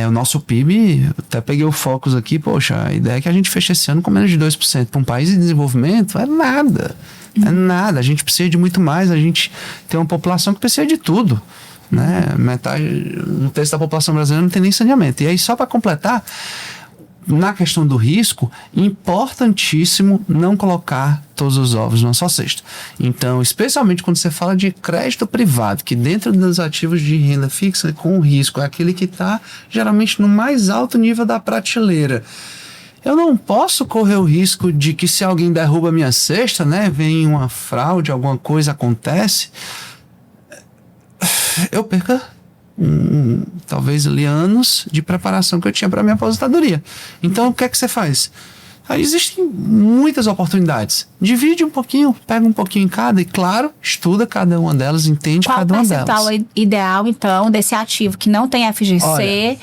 S2: O nosso PIB, até peguei o Focus aqui, poxa, a ideia é que a gente feche esse ano com menos de 2%. Para um país em desenvolvimento, é nada. É nada. A gente precisa de muito mais. A gente tem uma população que precisa de tudo, né? Um terço da população brasileira não tem nem saneamento. E aí, só para completar, na questão do risco, importantíssimo não colocar todos os ovos numa só cesta. Então, especialmente quando você fala de crédito privado, que dentro dos ativos de renda fixa com risco é aquele que está geralmente no mais alto nível da prateleira. Eu não posso correr o risco de que, se alguém derruba a minha cesta, né, vem uma fraude, alguma coisa acontece, eu perca talvez ali anos de preparação que eu tinha para minha aposentadoria. Então, o que é que você faz? Aí existem muitas oportunidades. Divide um pouquinho, pega um pouquinho em cada e, claro, estuda cada uma delas, entende
S1: Qual
S2: cada
S1: o
S2: uma delas.
S1: percentual ideal, então, desse ativo que não tem FGC?
S2: Olha,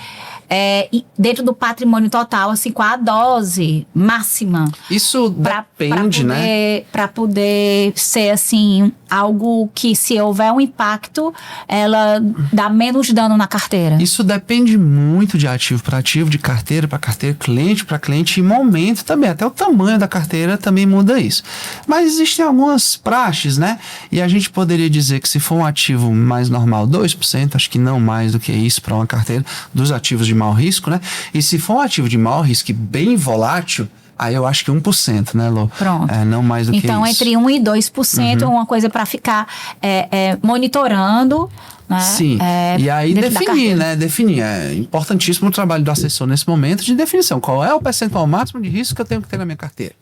S1: E dentro do patrimônio total, assim, qual a dose máxima?
S2: isso depende, né?
S1: Para poder ser, assim, algo que, se houver um impacto, ela dá menos dano na carteira.
S2: Isso depende muito de ativo para ativo, de carteira para carteira, cliente para cliente e momento também. Até o tamanho da carteira também muda isso. Mas existem algumas praxes, né? E a gente poderia dizer que se for um ativo mais normal, 2%, acho que não mais do que isso para uma carteira dos ativos de maior risco, né? E se for um ativo de maior risco e bem volátil, aí eu acho que 1%, né, Lô?
S1: Pronto.
S2: Não mais do que isso.
S1: Então, entre 1% e 2% é uma coisa para ficar monitorando, né?
S2: Sim, e aí definir, né? Definir. É importantíssimo o trabalho do assessor nesse momento de definição. Qual é o percentual máximo de risco que eu tenho que ter na minha carteira?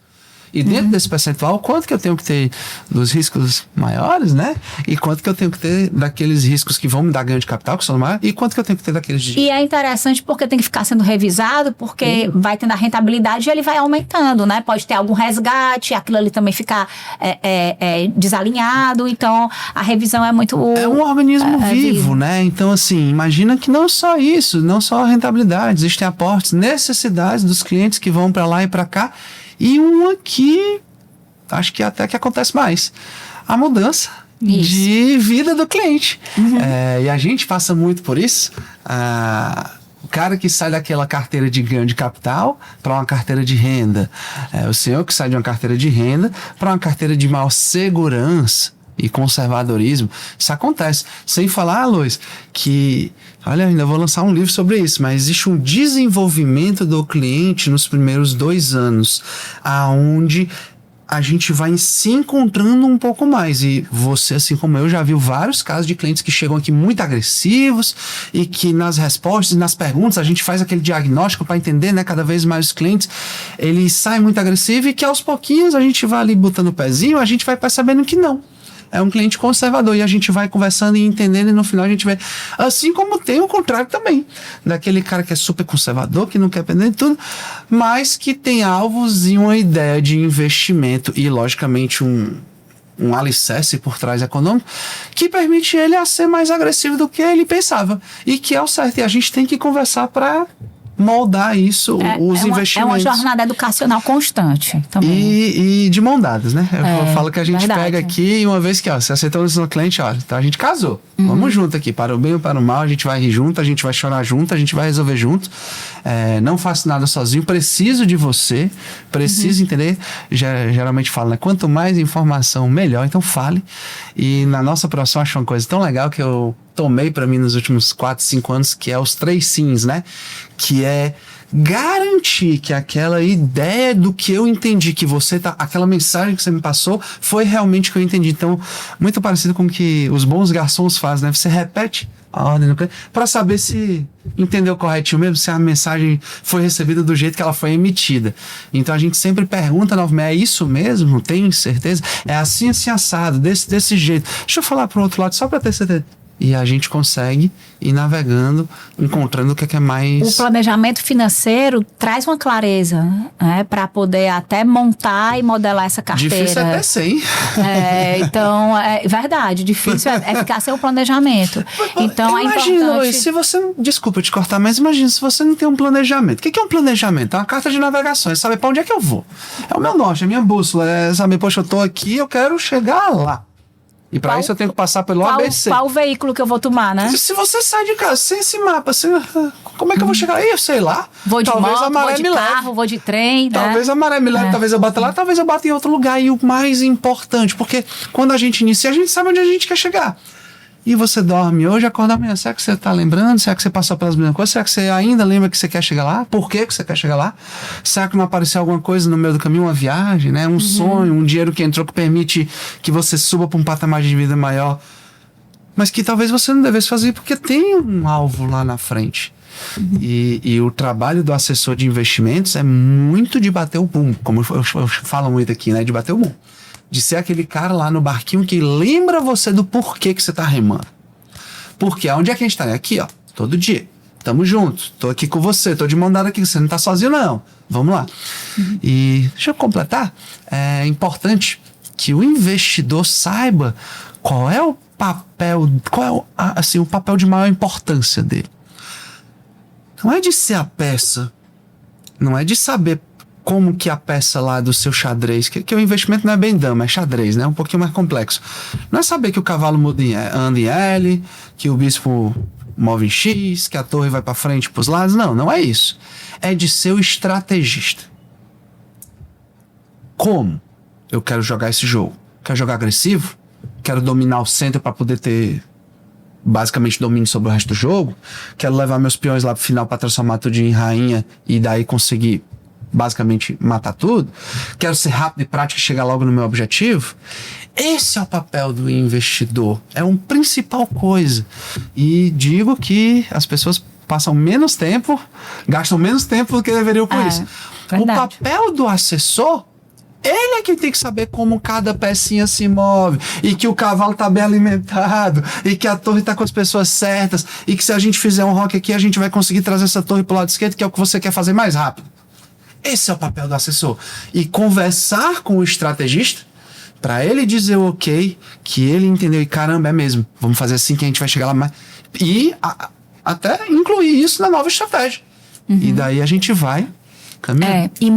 S2: E dentro desse percentual, quanto que eu tenho que ter dos riscos maiores, né? E quanto que eu tenho que ter daqueles riscos que vão me dar ganho de capital, que são maiores, e quanto que eu tenho que ter daqueles de...
S1: E é interessante porque tem que ficar sendo revisado, porque vai tendo a rentabilidade e ele vai aumentando, né? Pode ter algum resgate, aquilo ali também ficar desalinhado, então a revisão é muito...
S2: É um organismo vivo, né? Então, assim, imagina que não só isso, não só a rentabilidade, existem aportes, necessidades dos clientes que vão para lá e para cá. E um aqui, acho que até que acontece mais, a mudança de vida do cliente. E a gente passa muito por isso. O cara que sai daquela carteira de ganho de capital para uma carteira de renda. O senhor que sai de uma carteira de renda para uma carteira de maior segurança e conservadorismo. Isso acontece. Sem falar, Luiz, que... Olha, ainda vou lançar um livro sobre isso, mas existe um desenvolvimento do cliente nos primeiros 2 anos, aonde a gente vai se encontrando um pouco mais. E você, assim como eu, já viu vários casos de clientes que chegam aqui muito agressivos e que nas respostas e nas perguntas a gente faz aquele diagnóstico para entender, né? Cada vez mais os clientes, eles saem muito agressivos e que aos pouquinhos a gente vai ali botando o pezinho, a gente vai percebendo que não. É um cliente conservador e a gente vai conversando e entendendo e no final a gente vê, assim como tem o contrário também, daquele cara que é super conservador, que não quer perder tudo, mas que tem alvos e uma ideia de investimento e logicamente um alicerce por trás econômico que permite ele a ser mais agressivo do que ele pensava e que é o certo, e a gente tem que conversar para moldar isso, os investimentos.
S1: É uma jornada educacional constante também.
S2: E de mão dadas, né? Eu falo que a gente
S1: verdade.
S2: pega aqui e uma vez que, você aceitou isso no cliente, então a gente casou. Vamos junto aqui, para o bem ou para o mal, a gente vai rir junto, a gente vai chorar junto, a gente vai resolver junto. Não faço nada sozinho, preciso de você, preciso entender. Geralmente falo, né? Quanto mais informação, melhor, então fale. E na nossa profissão, acho uma coisa tão legal que eu tomei para mim nos últimos 4, 5 anos, que é os 3 sims, né? Que é garantir que aquela ideia do que eu entendi, que você tá, aquela mensagem que você me passou, foi realmente o que eu entendi. Então, muito parecido com o que os bons garçons fazem, né? Você repete a ordem para saber se entendeu corretinho mesmo, se a mensagem foi recebida do jeito que ela foi emitida. Então a gente sempre pergunta novamente, é isso mesmo? Tem certeza? É assim assado, desse jeito. Deixa eu falar para o outro lado só para ter certeza. E a gente consegue ir navegando, encontrando o que é mais...
S1: O planejamento financeiro traz uma clareza, né? Para poder até montar e modelar essa carteira.
S2: Difícil até sem.
S1: Então, é verdade, difícil é ficar sem o planejamento. Então,
S2: imagina,
S1: é importante...
S2: se você... Desculpa te cortar, mas imagina se você não tem um planejamento. O que é um planejamento? É uma carta de navegação, é saber para onde é que eu vou. É o meu norte, é a minha bússola, é saber, poxa, eu tô aqui, eu quero chegar lá. E para isso eu tenho que passar pelo ABC.
S1: Qual o veículo que eu vou tomar, né?
S2: Se você sai de casa sem esse mapa, como é que eu vou chegar aí? Eu sei lá.
S1: Vou de moto, vou de carro, vou de trem, né?
S2: Talvez a maré me leve, talvez eu bata lá, talvez eu bata em outro lugar. E o mais importante, porque quando a gente inicia, a gente sabe onde a gente quer chegar. E você dorme hoje, acorda amanhã. Será que você está lembrando? Será que você passou pelas mesmas coisas? Será que você ainda lembra que você quer chegar lá? Por que você quer chegar lá? Será que não apareceu alguma coisa no meio do caminho? Uma viagem, né? Um sonho, um dinheiro que entrou que permite que você suba para um patamar de vida maior. Mas que talvez você não devesse fazer porque tem um alvo lá na frente. E o trabalho do assessor de investimentos é muito de bater o boom. Como eu falo muito aqui, né? De bater o boom. De ser aquele cara lá no barquinho que lembra você do porquê que você tá remando. Porque onde é que a gente tá? Aqui, ó, todo dia. tamo junto, tô aqui com você, tô de mão dada aqui, você não tá sozinho não, vamos lá. E deixa eu completar, é importante que o investidor saiba qual é o papel, o papel de maior importância dele. Não é de ser a peça, não é de saber como que a peça lá do seu xadrez, que o investimento não é bem dama, é xadrez, né? Um pouquinho mais complexo. Não é saber que o cavalo anda em L, que o bispo move em X, que a torre vai para frente para os lados. Não é isso. É de ser o estrategista. Como eu quero jogar esse jogo? Quero jogar agressivo? Quero dominar o centro para poder ter basicamente domínio sobre o resto do jogo? Quero levar meus peões lá pro final para transformar tudo em rainha e daí conseguir basicamente matar tudo? Quero ser rápido e prático e chegar logo no meu objetivo? Esse é o papel do investidor. É uma principal coisa. E digo que as pessoas passam menos tempo, gastam menos tempo do que deveriam por isso. Verdade. O papel do assessor, ele é quem tem que saber como cada pecinha se move, e que o cavalo tá bem alimentado, e que a torre tá com as pessoas certas, e que se a gente fizer um rock aqui, a gente vai conseguir trazer essa torre pro lado esquerdo, que é o que você quer fazer mais rápido. Esse é o papel do assessor. E conversar com o estrategista para ele dizer o ok, que ele entendeu e caramba, é mesmo, vamos fazer assim que a gente vai chegar lá mais. E até incluir isso na nova estratégia. E daí a gente vai caminhando.
S1: E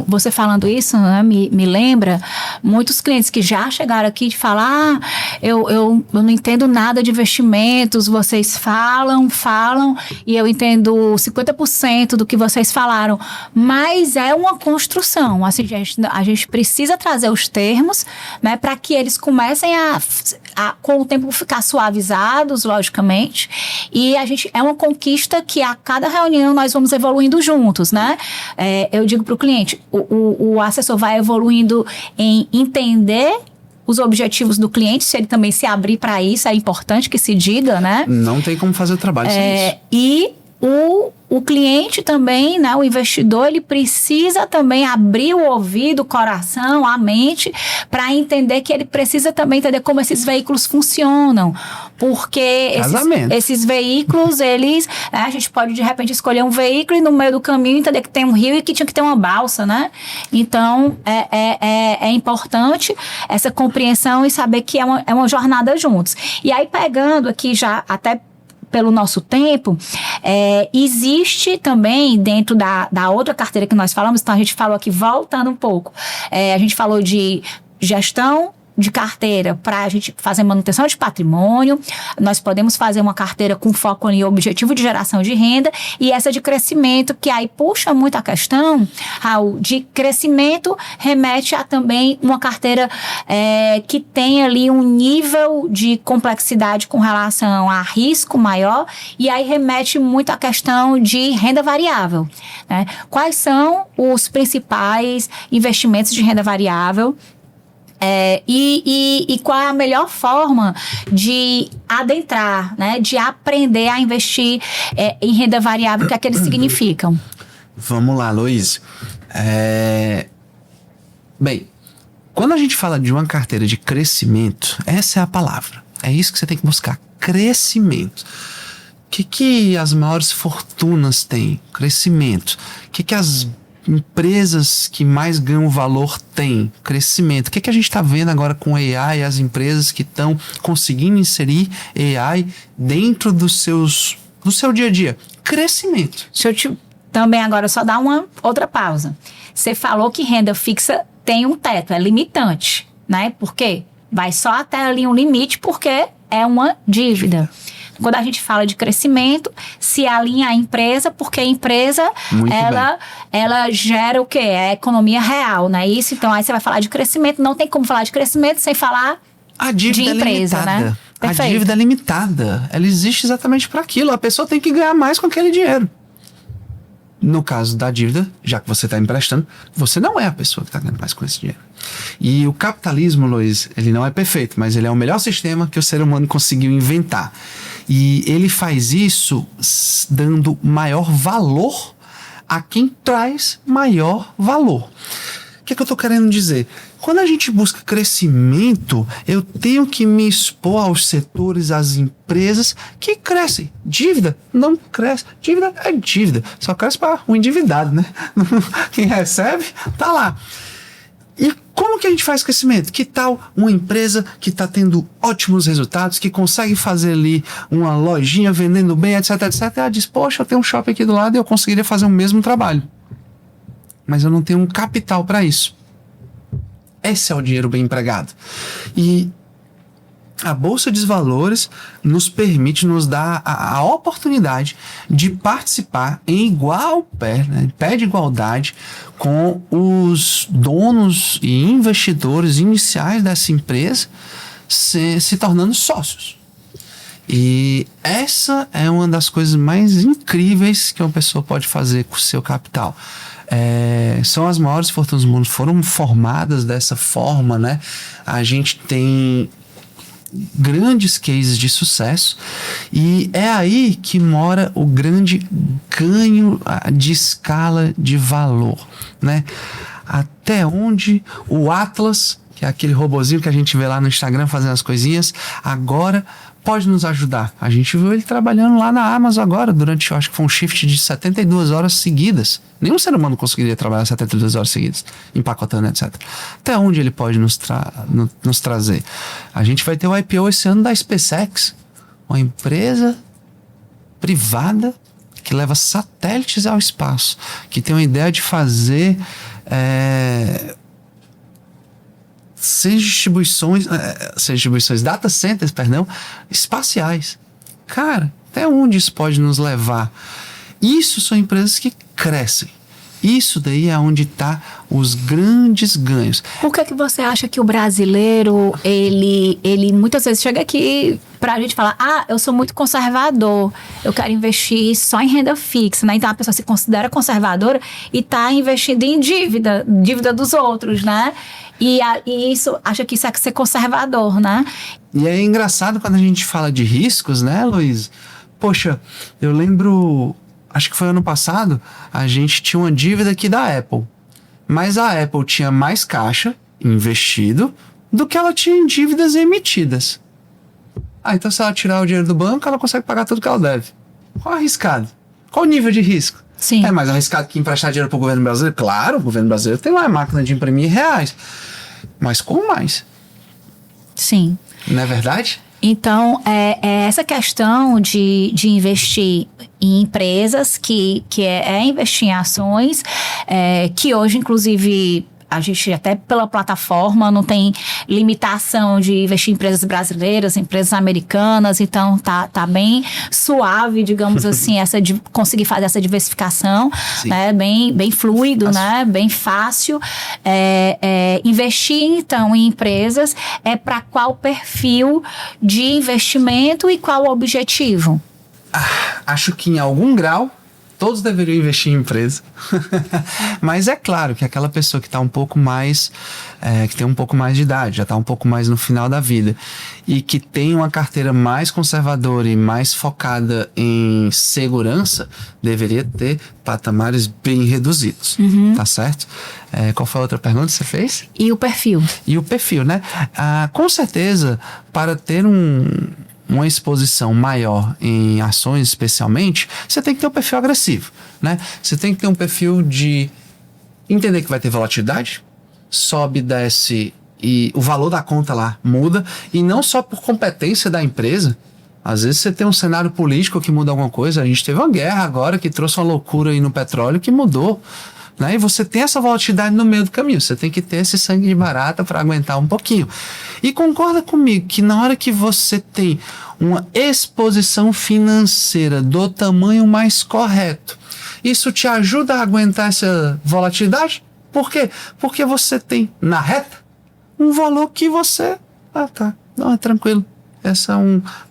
S1: você falando isso, né, me lembra muitos clientes que já chegaram aqui de falar, eu não entendo nada de investimentos, vocês falam, e eu entendo 50% do que vocês falaram, mas é uma construção, assim, a gente precisa trazer os termos, né, para que eles comecem a, com o tempo, ficar suavizados, logicamente, e é uma conquista que a cada reunião nós vamos evoluindo juntos, né? Eu digo para o cliente, o assessor vai evoluindo em entender os objetivos do cliente, se ele também se abrir para isso, é importante que se diga, né?
S2: Não tem como fazer o trabalho sem isso.
S1: E o cliente também, né, o investidor, ele precisa também abrir o ouvido, o coração, a mente, para entender que ele precisa também entender como esses veículos funcionam. Porque esses veículos, a gente pode de repente escolher um veículo e no meio do caminho entender que tem um rio e que tinha que ter uma balsa, né? Então, é importante essa compreensão e saber que é uma jornada juntos. E aí, pegando aqui já até pelo nosso tempo, existe também dentro da outra carteira que nós falamos, então a gente falou aqui, voltando um pouco, a gente falou de gestão de carteira para a gente fazer manutenção de patrimônio, nós podemos fazer uma carteira com foco em objetivo de geração de renda, e essa de crescimento, que aí puxa muito a questão, Raul, de crescimento, remete a também uma carteira que tem ali um nível de complexidade com relação a risco maior, e aí remete muito à questão de renda variável, né? Quais são os principais investimentos de renda variável? E qual é a melhor forma de adentrar, né, de aprender a investir em renda variável, o que é que eles significam?
S2: Vamos lá, Luiz. Bem, quando a gente fala de uma carteira de crescimento, essa é a palavra. É isso que você tem que buscar, crescimento. O que as maiores fortunas têm? Crescimento. O que as empresas que mais ganham valor têm? Crescimento. O que a gente está vendo agora com AI, as empresas que estão conseguindo inserir AI dentro do seu dia a dia? Crescimento.
S1: Deixa eu também agora só dar uma outra pausa. Você falou que renda fixa tem um teto, é limitante, né? Por quê? Vai só até ali um limite, porque é uma dívida. Quando a gente fala de crescimento, se alinha a empresa, porque a empresa, ela gera o quê? É a economia real, não é isso? Então, aí você vai falar de crescimento, não tem como falar de crescimento sem falar de empresa, né?
S2: Perfeito. A dívida é limitada. Ela existe exatamente para aquilo. A pessoa tem que ganhar mais com aquele dinheiro. No caso da dívida, já que você está emprestando, você não é a pessoa que está ganhando mais com esse dinheiro. E o capitalismo, Luiz, ele não é perfeito, mas ele é o melhor sistema que o ser humano conseguiu inventar. E ele faz isso dando maior valor a quem traz maior valor. que é que eu tô querendo dizer? Quando a gente busca crescimento, eu tenho que me expor aos setores, às empresas que crescem. Dívida não cresce. Dívida é dívida. Só cresce para o endividado, né? Quem recebe, tá lá. E como que a gente faz crescimento? Que tal uma empresa que está tendo ótimos resultados, que consegue fazer ali uma lojinha vendendo bem, etc, etc. Ela diz, poxa, eu tenho um shopping aqui do lado e eu conseguiria fazer o mesmo trabalho. Mas eu não tenho um capital para isso. Esse é o dinheiro bem empregado. E a Bolsa de Valores nos permite, nos dá a oportunidade de participar em pé de igualdade com os donos e investidores iniciais dessa empresa, se tornando sócios. E essa é uma das coisas mais incríveis que uma pessoa pode fazer com o seu capital. São as maiores fortunas do mundo, foram formadas dessa forma, né? A gente tem grandes cases de sucesso e é aí que mora o grande ganho de escala de valor, né? Até onde o Atlas, que é aquele robozinho que a gente vê lá no Instagram fazendo as coisinhas, agora pode nos ajudar. A gente viu ele trabalhando lá na Amazon agora, durante, eu acho que foi um shift de 72 horas seguidas. Nenhum ser humano conseguiria trabalhar 72 horas seguidas, empacotando, etc. Até onde ele pode nos trazer? A gente vai ter o IPO esse ano da SpaceX, uma empresa privada que leva satélites ao espaço, que tem uma ideia de fazer data centers, espaciais. Cara, até onde isso pode nos levar? Isso são empresas que crescem. Isso daí é onde está os grandes ganhos.
S1: Por que você acha que o brasileiro, ele muitas vezes chega aqui pra gente falar, eu sou muito conservador, eu quero investir só em renda fixa, né? Então a pessoa se considera conservadora e tá investindo em dívida dos outros, né? E isso, acha que isso é ser conservador, né?
S2: E é engraçado quando a gente fala de riscos, né, Luiz? Poxa, eu lembro, acho que foi ano passado, a gente tinha uma dívida aqui da Apple. Mas a Apple tinha mais caixa investido do que ela tinha em dívidas emitidas. Então se ela tirar o dinheiro do banco, ela consegue pagar tudo que ela deve. Qual é arriscado? Qual o nível de risco?
S1: Sim.
S2: É mais arriscado que emprestar dinheiro para o governo brasileiro? Claro, o governo brasileiro tem lá a máquina de imprimir reais. Mas com mais.
S1: Sim.
S2: Não é verdade?
S1: Então, essa questão de investir em empresas, que é investir em ações, que hoje, inclusive, a gente até pela plataforma não tem limitação de investir em empresas brasileiras, empresas americanas, então tá bem suave, digamos assim, de conseguir fazer essa diversificação, né? Bem fluido, né? Bem fácil. Investir, então, em empresas para qual perfil de investimento e qual o objetivo?
S2: Acho que em algum grau todos deveriam investir em empresa. Mas é claro que aquela pessoa que está um pouco mais, que tem um pouco mais de idade, já está um pouco mais no final da vida, e que tem uma carteira mais conservadora e mais focada em segurança, deveria ter patamares bem reduzidos. Tá certo? Qual foi a outra pergunta que você fez?
S1: E o perfil?
S2: E o perfil, né? Com certeza, para ter uma exposição maior em ações especialmente, você tem que ter um perfil agressivo, né? Você tem que ter um perfil de entender que vai ter volatilidade, sobe, desce e o valor da conta lá muda, e não só por competência da empresa. Às vezes você tem um cenário político que muda alguma coisa. A gente teve uma guerra agora que trouxe uma loucura aí no petróleo que mudou, né? E você tem essa volatilidade no meio do caminho. Você tem que ter esse sangue de barata para aguentar um pouquinho. E concorda comigo que na hora que você tem uma exposição financeira do tamanho mais correto, isso te ajuda a aguentar essa volatilidade? Por quê? Porque você tem na reta um valor que você... não, é tranquilo. Essa é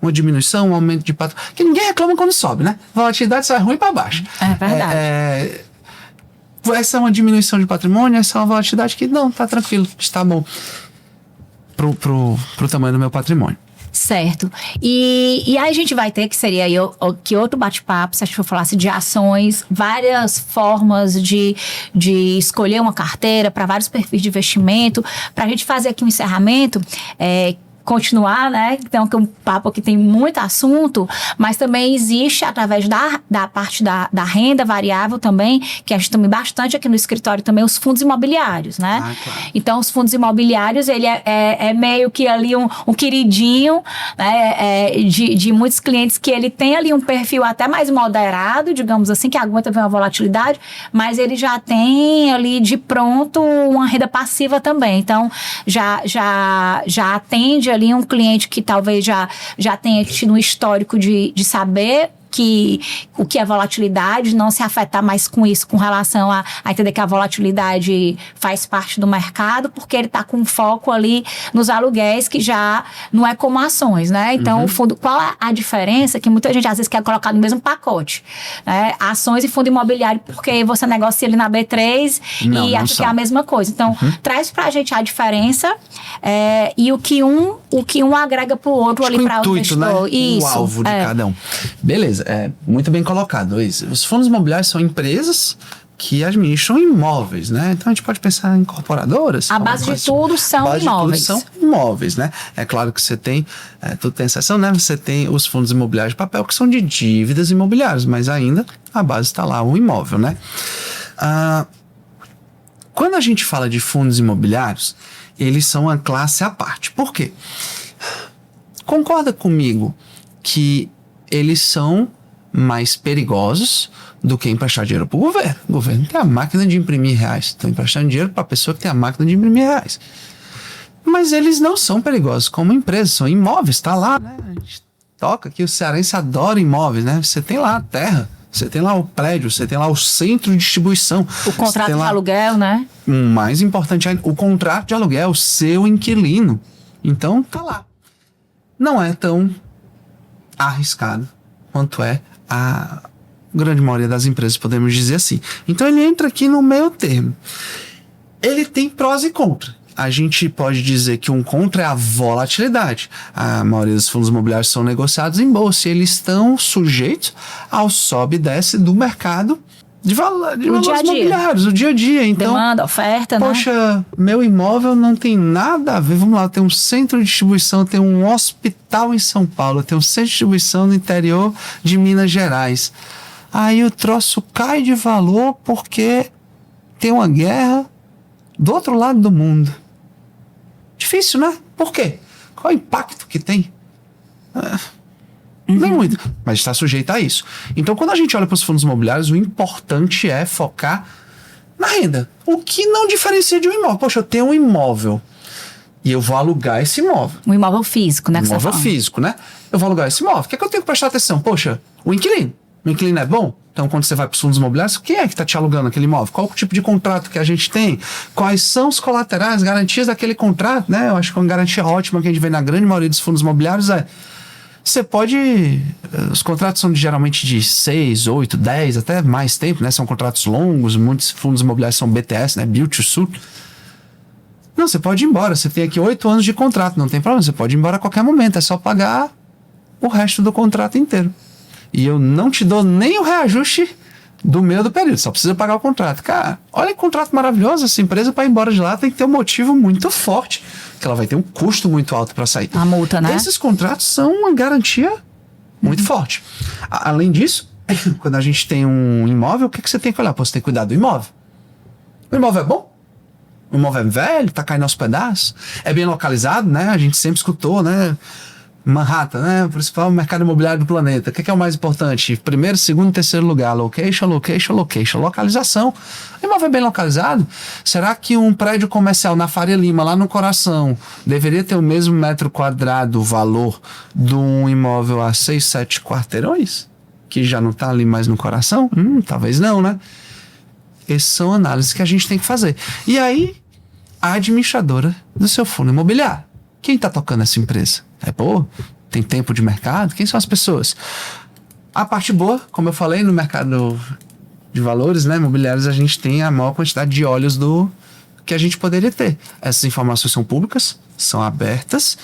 S2: uma diminuição, um aumento de patrimônio. Que ninguém reclama quando sobe, né? Volatilidade sai ruim para baixo.
S1: É verdade.
S2: Essa é uma diminuição de patrimônio, essa é uma volatilidade que não, tá tranquilo, está bom pro tamanho do meu patrimônio.
S1: Certo. E aí a gente vai ter, que seria aí que outro bate-papo, se a gente for falasse de ações, várias formas de escolher uma carteira para vários perfis de investimento, para a gente fazer aqui um encerramento, continuar, né? Então, que um papo aqui tem muito assunto, mas também existe, através da parte da renda variável também, que a gente tem bastante aqui no escritório também, os fundos imobiliários, né?
S2: Claro.
S1: Então, os fundos imobiliários, ele é meio que ali um queridinho, né? De muitos clientes, que ele tem ali um perfil até mais moderado, digamos assim, que aguenta ver uma volatilidade, mas ele já tem ali de pronto uma renda passiva também. Então, já atende ali um cliente que talvez já tenha tido um histórico de saber o que é volatilidade, não se afetar mais com isso, com relação a entender que a volatilidade faz parte do mercado, porque ele está com foco ali nos aluguéis, que já não é como ações, né? Então, o fundo, qual é a diferença? Que muita gente às vezes quer colocar no mesmo pacote, né? Ações e fundo imobiliário, porque você negocia ali na B3 e acha que é a mesma coisa. Então, traz pra gente a diferença e o que um agrega pro outro ali para o investidor.
S2: Né? Isso, o alvo de cada um. Beleza. Muito bem colocado. Os fundos imobiliários são empresas que administram imóveis, né? Então a gente pode pensar em incorporadoras.
S1: A base de tudo são imóveis.
S2: São imóveis, né? É claro que você tem, tudo tem exceção, né? Você tem os fundos imobiliários de papel, que são de dívidas imobiliárias, mas ainda a base está lá, o imóvel, né? Quando a gente fala de fundos imobiliários, eles são uma classe à parte. Por quê? Concorda comigo que eles são mais perigosos do que emprestar dinheiro para o governo. O governo tem a máquina de imprimir reais. Estão emprestando dinheiro para a pessoa que tem a máquina de imprimir reais. Mas eles não são perigosos como empresa, são imóveis, está lá, né? A gente toca aqui, o cearense adora imóveis, né? Você tem lá a terra, você tem lá o prédio, você tem lá o centro de distribuição.
S1: O contrato de aluguel, né?
S2: Mais importante ainda, o contrato de aluguel, o seu inquilino. Então, tá lá. Não é tão arriscado quanto é a grande maioria das empresas, podemos dizer assim. Então ele entra aqui no meio termo. Ele tem prós e contras. A gente pode dizer que um contra é a volatilidade. A maioria dos fundos imobiliários são negociados em bolsa e eles estão sujeitos ao sobe e desce do mercado de valores imobiliários, o dia a dia. Então,
S1: demanda, oferta,
S2: poxa, meu imóvel não tem nada a ver. Vamos lá, tem um centro de distribuição, tem um hospital em São Paulo, tem um centro de distribuição no interior de Minas Gerais. Aí o troço cai de valor porque tem uma guerra do outro lado do mundo. Difícil, né? Por quê? Qual é o impacto que tem? Não muito, mas está sujeito a isso. Então, quando a gente olha para os fundos imobiliários, o importante é focar na renda. O que não diferencia de um imóvel? Poxa, eu tenho um imóvel e eu vou alugar esse imóvel.
S1: Um imóvel físico, né?
S2: Um imóvel físico, né? Eu vou alugar esse imóvel. O que é que eu tenho que prestar atenção? Poxa, o inquilino. O inquilino é bom? Então, quando você vai para os fundos imobiliários, quem é que está te alugando aquele imóvel? Qual o tipo de contrato que a gente tem? Quais são os colaterais, garantias daquele contrato, né? Eu acho que uma garantia ótima que a gente vê na grande maioria dos fundos imobiliários você pode... Os contratos são geralmente de 6, 8, 10, até mais tempo, né? São contratos longos, muitos fundos imobiliários são BTS, né? Build to Suit. Não, você pode ir embora. Você tem aqui 8 anos de contrato, não tem problema. Você pode ir embora a qualquer momento. É só pagar o resto do contrato inteiro. E eu não te dou nem o reajuste do meio do período. Só precisa pagar o contrato. Cara, olha que contrato maravilhoso. Essa empresa, para ir embora de lá, tem que ter um motivo muito forte. Que ela vai ter um custo muito alto para sair.
S1: A multa, né?
S2: Esses contratos são uma garantia muito forte. Além disso, quando a gente tem um imóvel, o que você tem que olhar? Pô, você tem que cuidar do imóvel. O imóvel é bom? O imóvel é velho? Tá caindo aos pedaços? É bem localizado, né? A gente sempre escutou, né? Manhattan, né? O principal mercado imobiliário do planeta. O que é o mais importante? Primeiro, segundo, terceiro lugar. Location, location, location. Localização. O imóvel é bem localizado. Será que um prédio comercial na Faria Lima, lá no coração, deveria ter o mesmo metro quadrado, valor de um imóvel a 6, 7 quarteirões? Que já não está ali mais no coração? Talvez não, né? Essas são análises que a gente tem que fazer. E aí, a administradora do seu fundo imobiliário. Quem está tocando essa empresa? Tem tempo de mercado? Quem são as pessoas? A parte boa, como eu falei, no mercado de valores, né, imobiliários, a gente tem a maior quantidade de olhos do que a gente poderia ter. Essas informações são públicas, são abertas,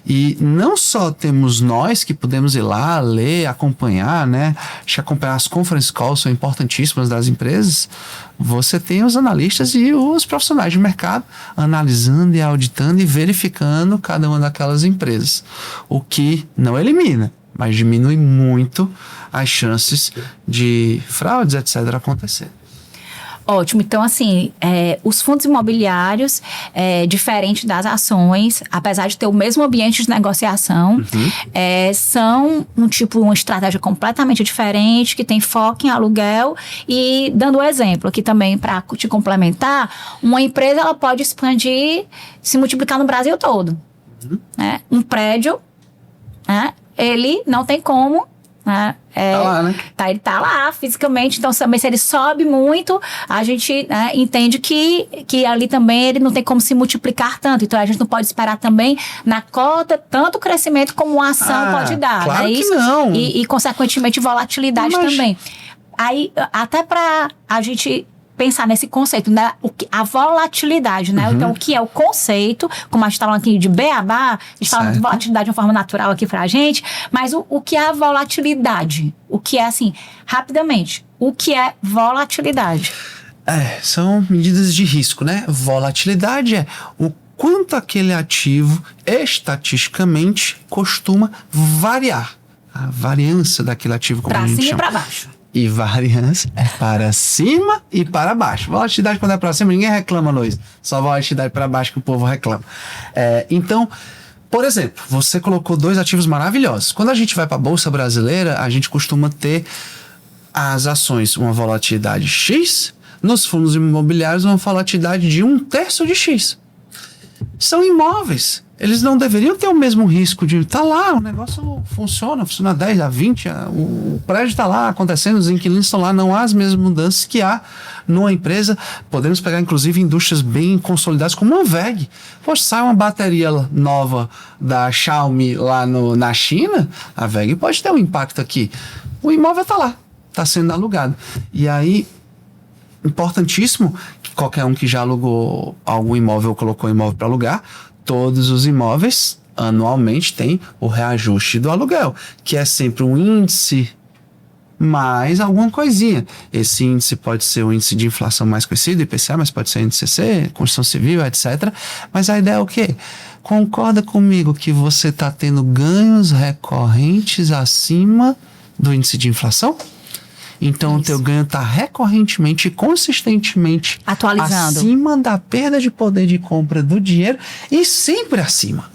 S2: e não só temos nós que podemos ir lá, ler, acompanhar, né? Acho que acompanhar as conference calls são importantíssimas das empresas. Você tem os analistas e os profissionais de mercado analisando e auditando e verificando cada uma daquelas empresas. O que não elimina, mas diminui muito as chances de fraudes, etc., acontecer.
S1: Ótimo. Então, assim, os fundos imobiliários, diferente das ações, apesar de ter o mesmo ambiente de negociação, são uma estratégia completamente diferente, que tem foco em aluguel. E, dando um exemplo aqui também, para te complementar, uma empresa ela pode expandir, se multiplicar no Brasil todo. Né? Um prédio, né? Ele não tem como... Tá lá, né? Ele tá lá fisicamente, então também se ele sobe muito, a gente entende que ali também ele não tem como se multiplicar tanto, então a gente não pode esperar também na cota tanto crescimento como a ação pode dar,
S2: claro
S1: né?
S2: que
S1: Isso,
S2: não.
S1: E consequentemente volatilidade também. Aí até para a gente pensar nesse conceito, né? A volatilidade, né? Então, o que é o conceito, como a gente está falando aqui de beabá, a gente fala de volatilidade de uma forma natural aqui pra gente, mas o que é a volatilidade? O que é, assim, rapidamente, o que é volatilidade?
S2: São medidas de risco, né? Volatilidade é o quanto aquele ativo estatisticamente costuma variar. A variância daquele ativo, como a gente chama.
S1: Pra cima e pra baixo.
S2: E variância é para cima e para baixo. Volatilidade quando é para cima, ninguém reclama, Luiz. Só volatilidade para baixo que o povo reclama. Então, por exemplo, você colocou 2 ativos maravilhosos. Quando a gente vai para a Bolsa Brasileira, a gente costuma ter as ações uma volatilidade X, nos fundos imobiliários uma volatilidade de 1/3 de X. São imóveis. Eles não deveriam ter o mesmo risco de... Tá lá, o negócio funciona 10, a 20, o prédio está lá acontecendo, os inquilinos estão lá, não há as mesmas mudanças que há numa empresa. Podemos pegar, inclusive, indústrias bem consolidadas, como a WEG. Poxa, sai uma bateria nova da Xiaomi lá na China, a WEG pode ter um impacto aqui. O imóvel está lá, está sendo alugado. E aí, importantíssimo, que qualquer um que já alugou algum imóvel ou colocou imóvel para alugar, todos os imóveis anualmente têm o reajuste do aluguel, que é sempre um índice mais alguma coisinha. Esse índice pode ser o índice de inflação mais conhecido, IPCA, mas pode ser INCC, Construção Civil, etc. Mas a ideia é o quê? Concorda comigo que você está tendo ganhos recorrentes acima do índice de inflação? Então, o teu ganho está recorrentemente e consistentemente
S1: atualizando,
S2: acima da perda de poder de compra do dinheiro e sempre acima.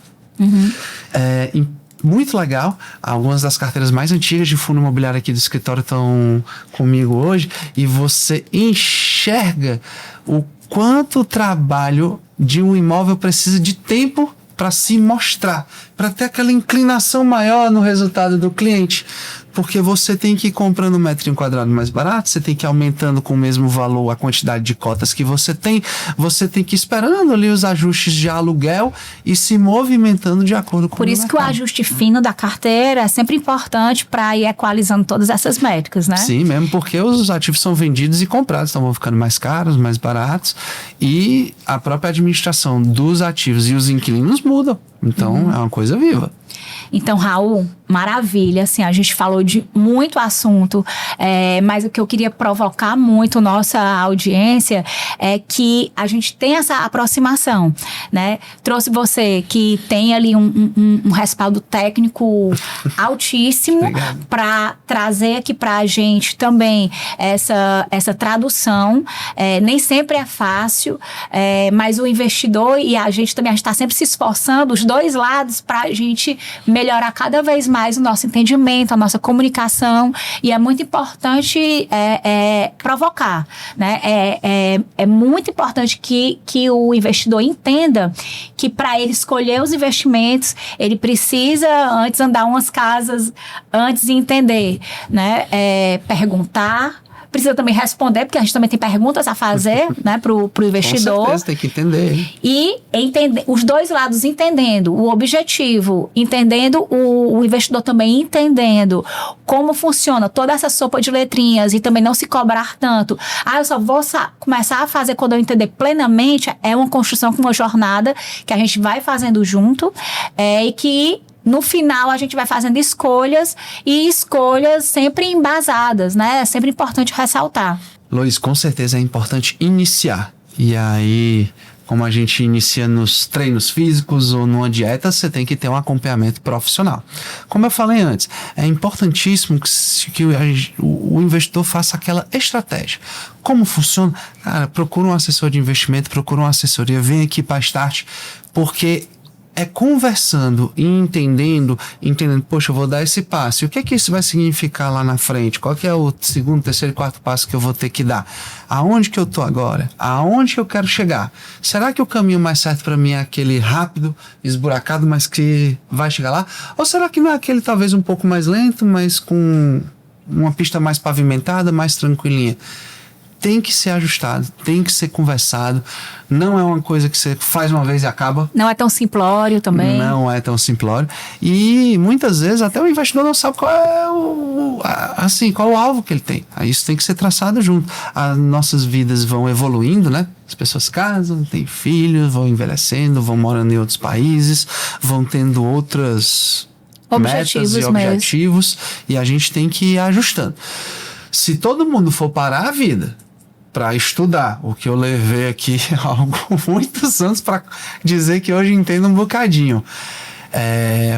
S2: Muito legal. Algumas das carteiras mais antigas de fundo imobiliário aqui do escritório estão comigo hoje e você enxerga o quanto o trabalho de um imóvel precisa de tempo para se mostrar, para ter aquela inclinação maior no resultado do cliente. Porque você tem que ir comprando um metrinho quadrado mais barato, você tem que ir aumentando com o mesmo valor a quantidade de cotas que você tem que ir esperando ali os ajustes de aluguel e se movimentando de acordo com o mercado.
S1: Por isso que o ajuste fino da carteira é sempre importante para ir equalizando todas essas métricas, né?
S2: Sim, mesmo porque os ativos são vendidos e comprados, então vão ficando mais caros, mais baratos e a própria administração dos ativos e os inquilinos mudam. Então, é uma coisa viva.
S1: Então, Raul, maravilha, assim, a gente falou de muito assunto, mas o que eu queria provocar muito nossa audiência é que a gente tem essa aproximação, né? Trouxe você que tem ali um respaldo técnico altíssimo para trazer aqui para a gente também essa tradução. Nem sempre é fácil, mas o investidor e a gente também está sempre se esforçando, os dois lados, para a gente melhorar cada vez mais o nosso entendimento, a nossa comunicação, e é muito importante provocar, né? É muito importante que o investidor entenda que para ele escolher os investimentos, ele precisa antes andar umas casas, antes de entender, né? Perguntar precisa também responder, porque a gente também tem perguntas a fazer, né, pro investidor.
S2: Com certeza, tem que entender.
S1: E entender, os dois lados entendendo o objetivo, entendendo o investidor também entendendo como funciona toda essa sopa de letrinhas e também não se cobrar tanto. Eu só vou começar a fazer quando eu entender plenamente. É uma construção com uma jornada que a gente vai fazendo junto, e que no final a gente vai fazendo escolhas, e escolhas sempre embasadas, né? É sempre importante ressaltar.
S2: Luiz, com certeza é importante iniciar. E aí, como a gente inicia nos treinos físicos ou numa dieta, você tem que ter um acompanhamento profissional. Como eu falei antes, é importantíssimo que o investidor faça aquela estratégia. Como funciona? Cara, procura um assessor de investimento, procura uma assessoria, vem aqui para a Start, porque é conversando e entendendo, poxa, eu vou dar esse passo. E o que é que isso vai significar lá na frente? Qual que é o segundo, terceiro e quarto passo que eu vou ter que dar? Aonde que eu tô agora? Aonde que eu quero chegar? Será que o caminho mais certo para mim é aquele rápido, esburacado, mas que vai chegar lá? Ou será que não é aquele talvez um pouco mais lento, mas com uma pista mais pavimentada, mais tranquilinha? Tem que ser ajustado, tem que ser conversado. Não é uma coisa que você faz uma vez e acaba.
S1: Não é tão simplório também.
S2: Não é tão simplório. E muitas vezes até o investidor não sabe qual é qual é o alvo que ele tem. Aí isso tem que ser traçado junto. As nossas vidas vão evoluindo, né? As pessoas casam, têm filhos, vão envelhecendo, vão morando em outros países, vão tendo outras metas e objetivos. E a gente tem que ir ajustando. Se todo mundo for parar a vida para estudar, o que eu levei aqui muitos anos para dizer que hoje entendo um bocadinho,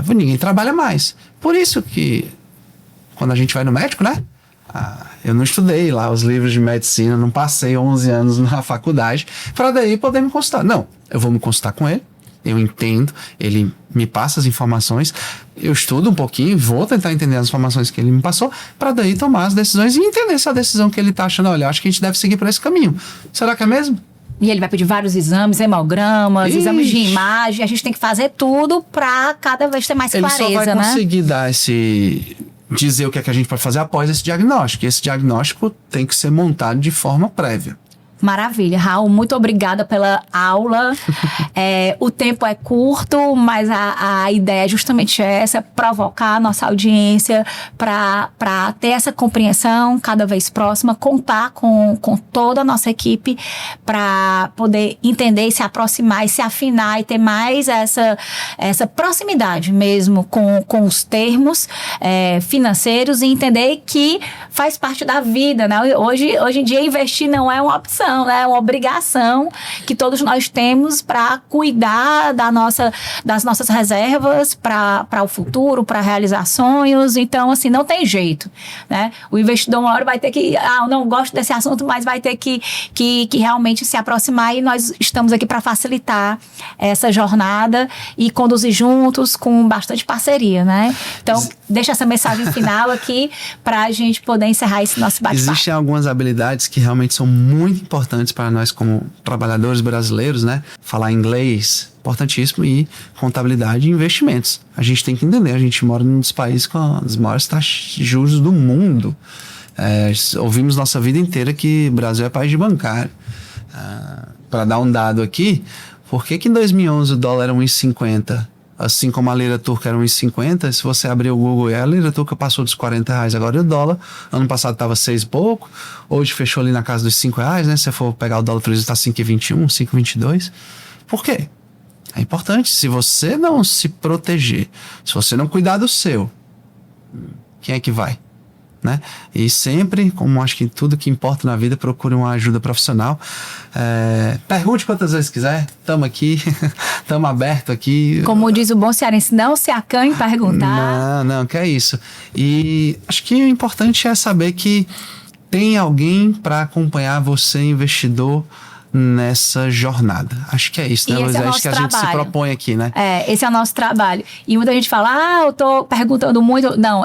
S2: ninguém trabalha mais. Por isso que quando a gente vai no médico, né? Eu não estudei lá os livros de medicina, não passei 11 anos na faculdade para daí poder me consultar. Não, eu vou me consultar com ele, eu entendo, ele me passa as informações, eu estudo um pouquinho, vou tentar entender as informações que ele me passou, para daí tomar as decisões e entender se a decisão que ele está achando, olha, acho que a gente deve seguir por esse caminho. Será que é mesmo?
S1: E ele vai pedir vários exames, hemogramas, exames de imagem, a gente tem que fazer tudo para cada vez ter mais clareza, né? Ele só vai
S2: conseguir dizer o que é que a gente pode fazer após esse diagnóstico. E esse diagnóstico tem que ser montado de forma prévia.
S1: Maravilha, Raul, muito obrigada pela aula. O tempo é curto, mas a ideia é justamente essa, provocar a nossa audiência para ter essa compreensão cada vez próxima, contar com toda a nossa equipe para poder entender e se aproximar e se afinar e ter mais essa proximidade mesmo com os termos financeiros e entender que faz parte da vida, né? Hoje em dia investir não é uma opção, né? É uma obrigação que todos nós temos para cuidar das nossas reservas para o futuro, para realizar sonhos. Então, assim, não tem jeito, né? O investidor uma hora vai ter que, eu não gosto desse assunto, mas vai ter que realmente se aproximar, e nós estamos aqui para facilitar essa jornada e conduzir juntos com bastante parceria, né? Então, deixa essa mensagem final aqui para a gente poder encerrar esse nosso bate-papo.
S2: Existem algumas habilidades que realmente são muito importantes para nós como trabalhadores brasileiros, né? Falar inglês, importantíssimo, e contabilidade e investimentos. A gente tem que entender, a gente mora num dos países com as maiores taxas de juros do mundo. Ouvimos nossa vida inteira que o Brasil é país de bancário. Para dar um dado aqui, por que em 2011 o dólar era 1,50? Assim como a lira turca era 1,50, se você abrir o Google, a lira turca passou dos R$40, agora o dólar, ano passado estava 6 e pouco, hoje fechou ali na casa dos R$5, né? Se você for pegar o dólar turismo, está 5,21, 5,22. Por quê? É importante, se você não se proteger, se você não cuidar do seu, quem é que vai? Né? E sempre, como acho que tudo que importa na vida, procure uma ajuda profissional. Pergunte quantas vezes quiser, estamos aqui, estamos abertos aqui.
S1: Como diz o bom cearense, não se acanhe em perguntar.
S2: Não, que é isso. E acho que o importante é saber que tem alguém para acompanhar você, investidor, nessa jornada. Acho que é isso, né,
S1: E
S2: Luiz?
S1: esse é o
S2: Acho que a
S1: nosso
S2: gente se
S1: trabalho.
S2: propõe aqui, né?
S1: Esse é o nosso trabalho. E muita gente fala, eu tô perguntando muito. Não,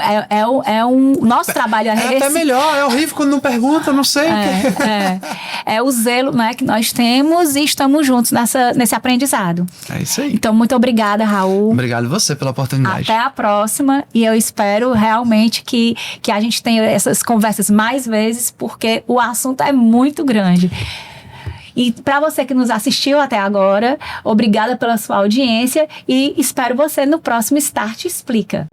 S1: nosso trabalho
S2: É até
S1: esse.
S2: melhor, é horrível quando não pergunta, não sei o que.
S1: É o zelo, né, que nós temos e estamos juntos nesse aprendizado.
S2: É isso aí.
S1: Então, muito obrigada, Raul.
S2: Obrigado você pela oportunidade.
S1: Até a próxima. E eu espero realmente que a gente tenha essas conversas mais vezes, porque o assunto é muito grande. E para você que nos assistiu até agora, obrigada pela sua audiência e espero você no próximo Start Explica.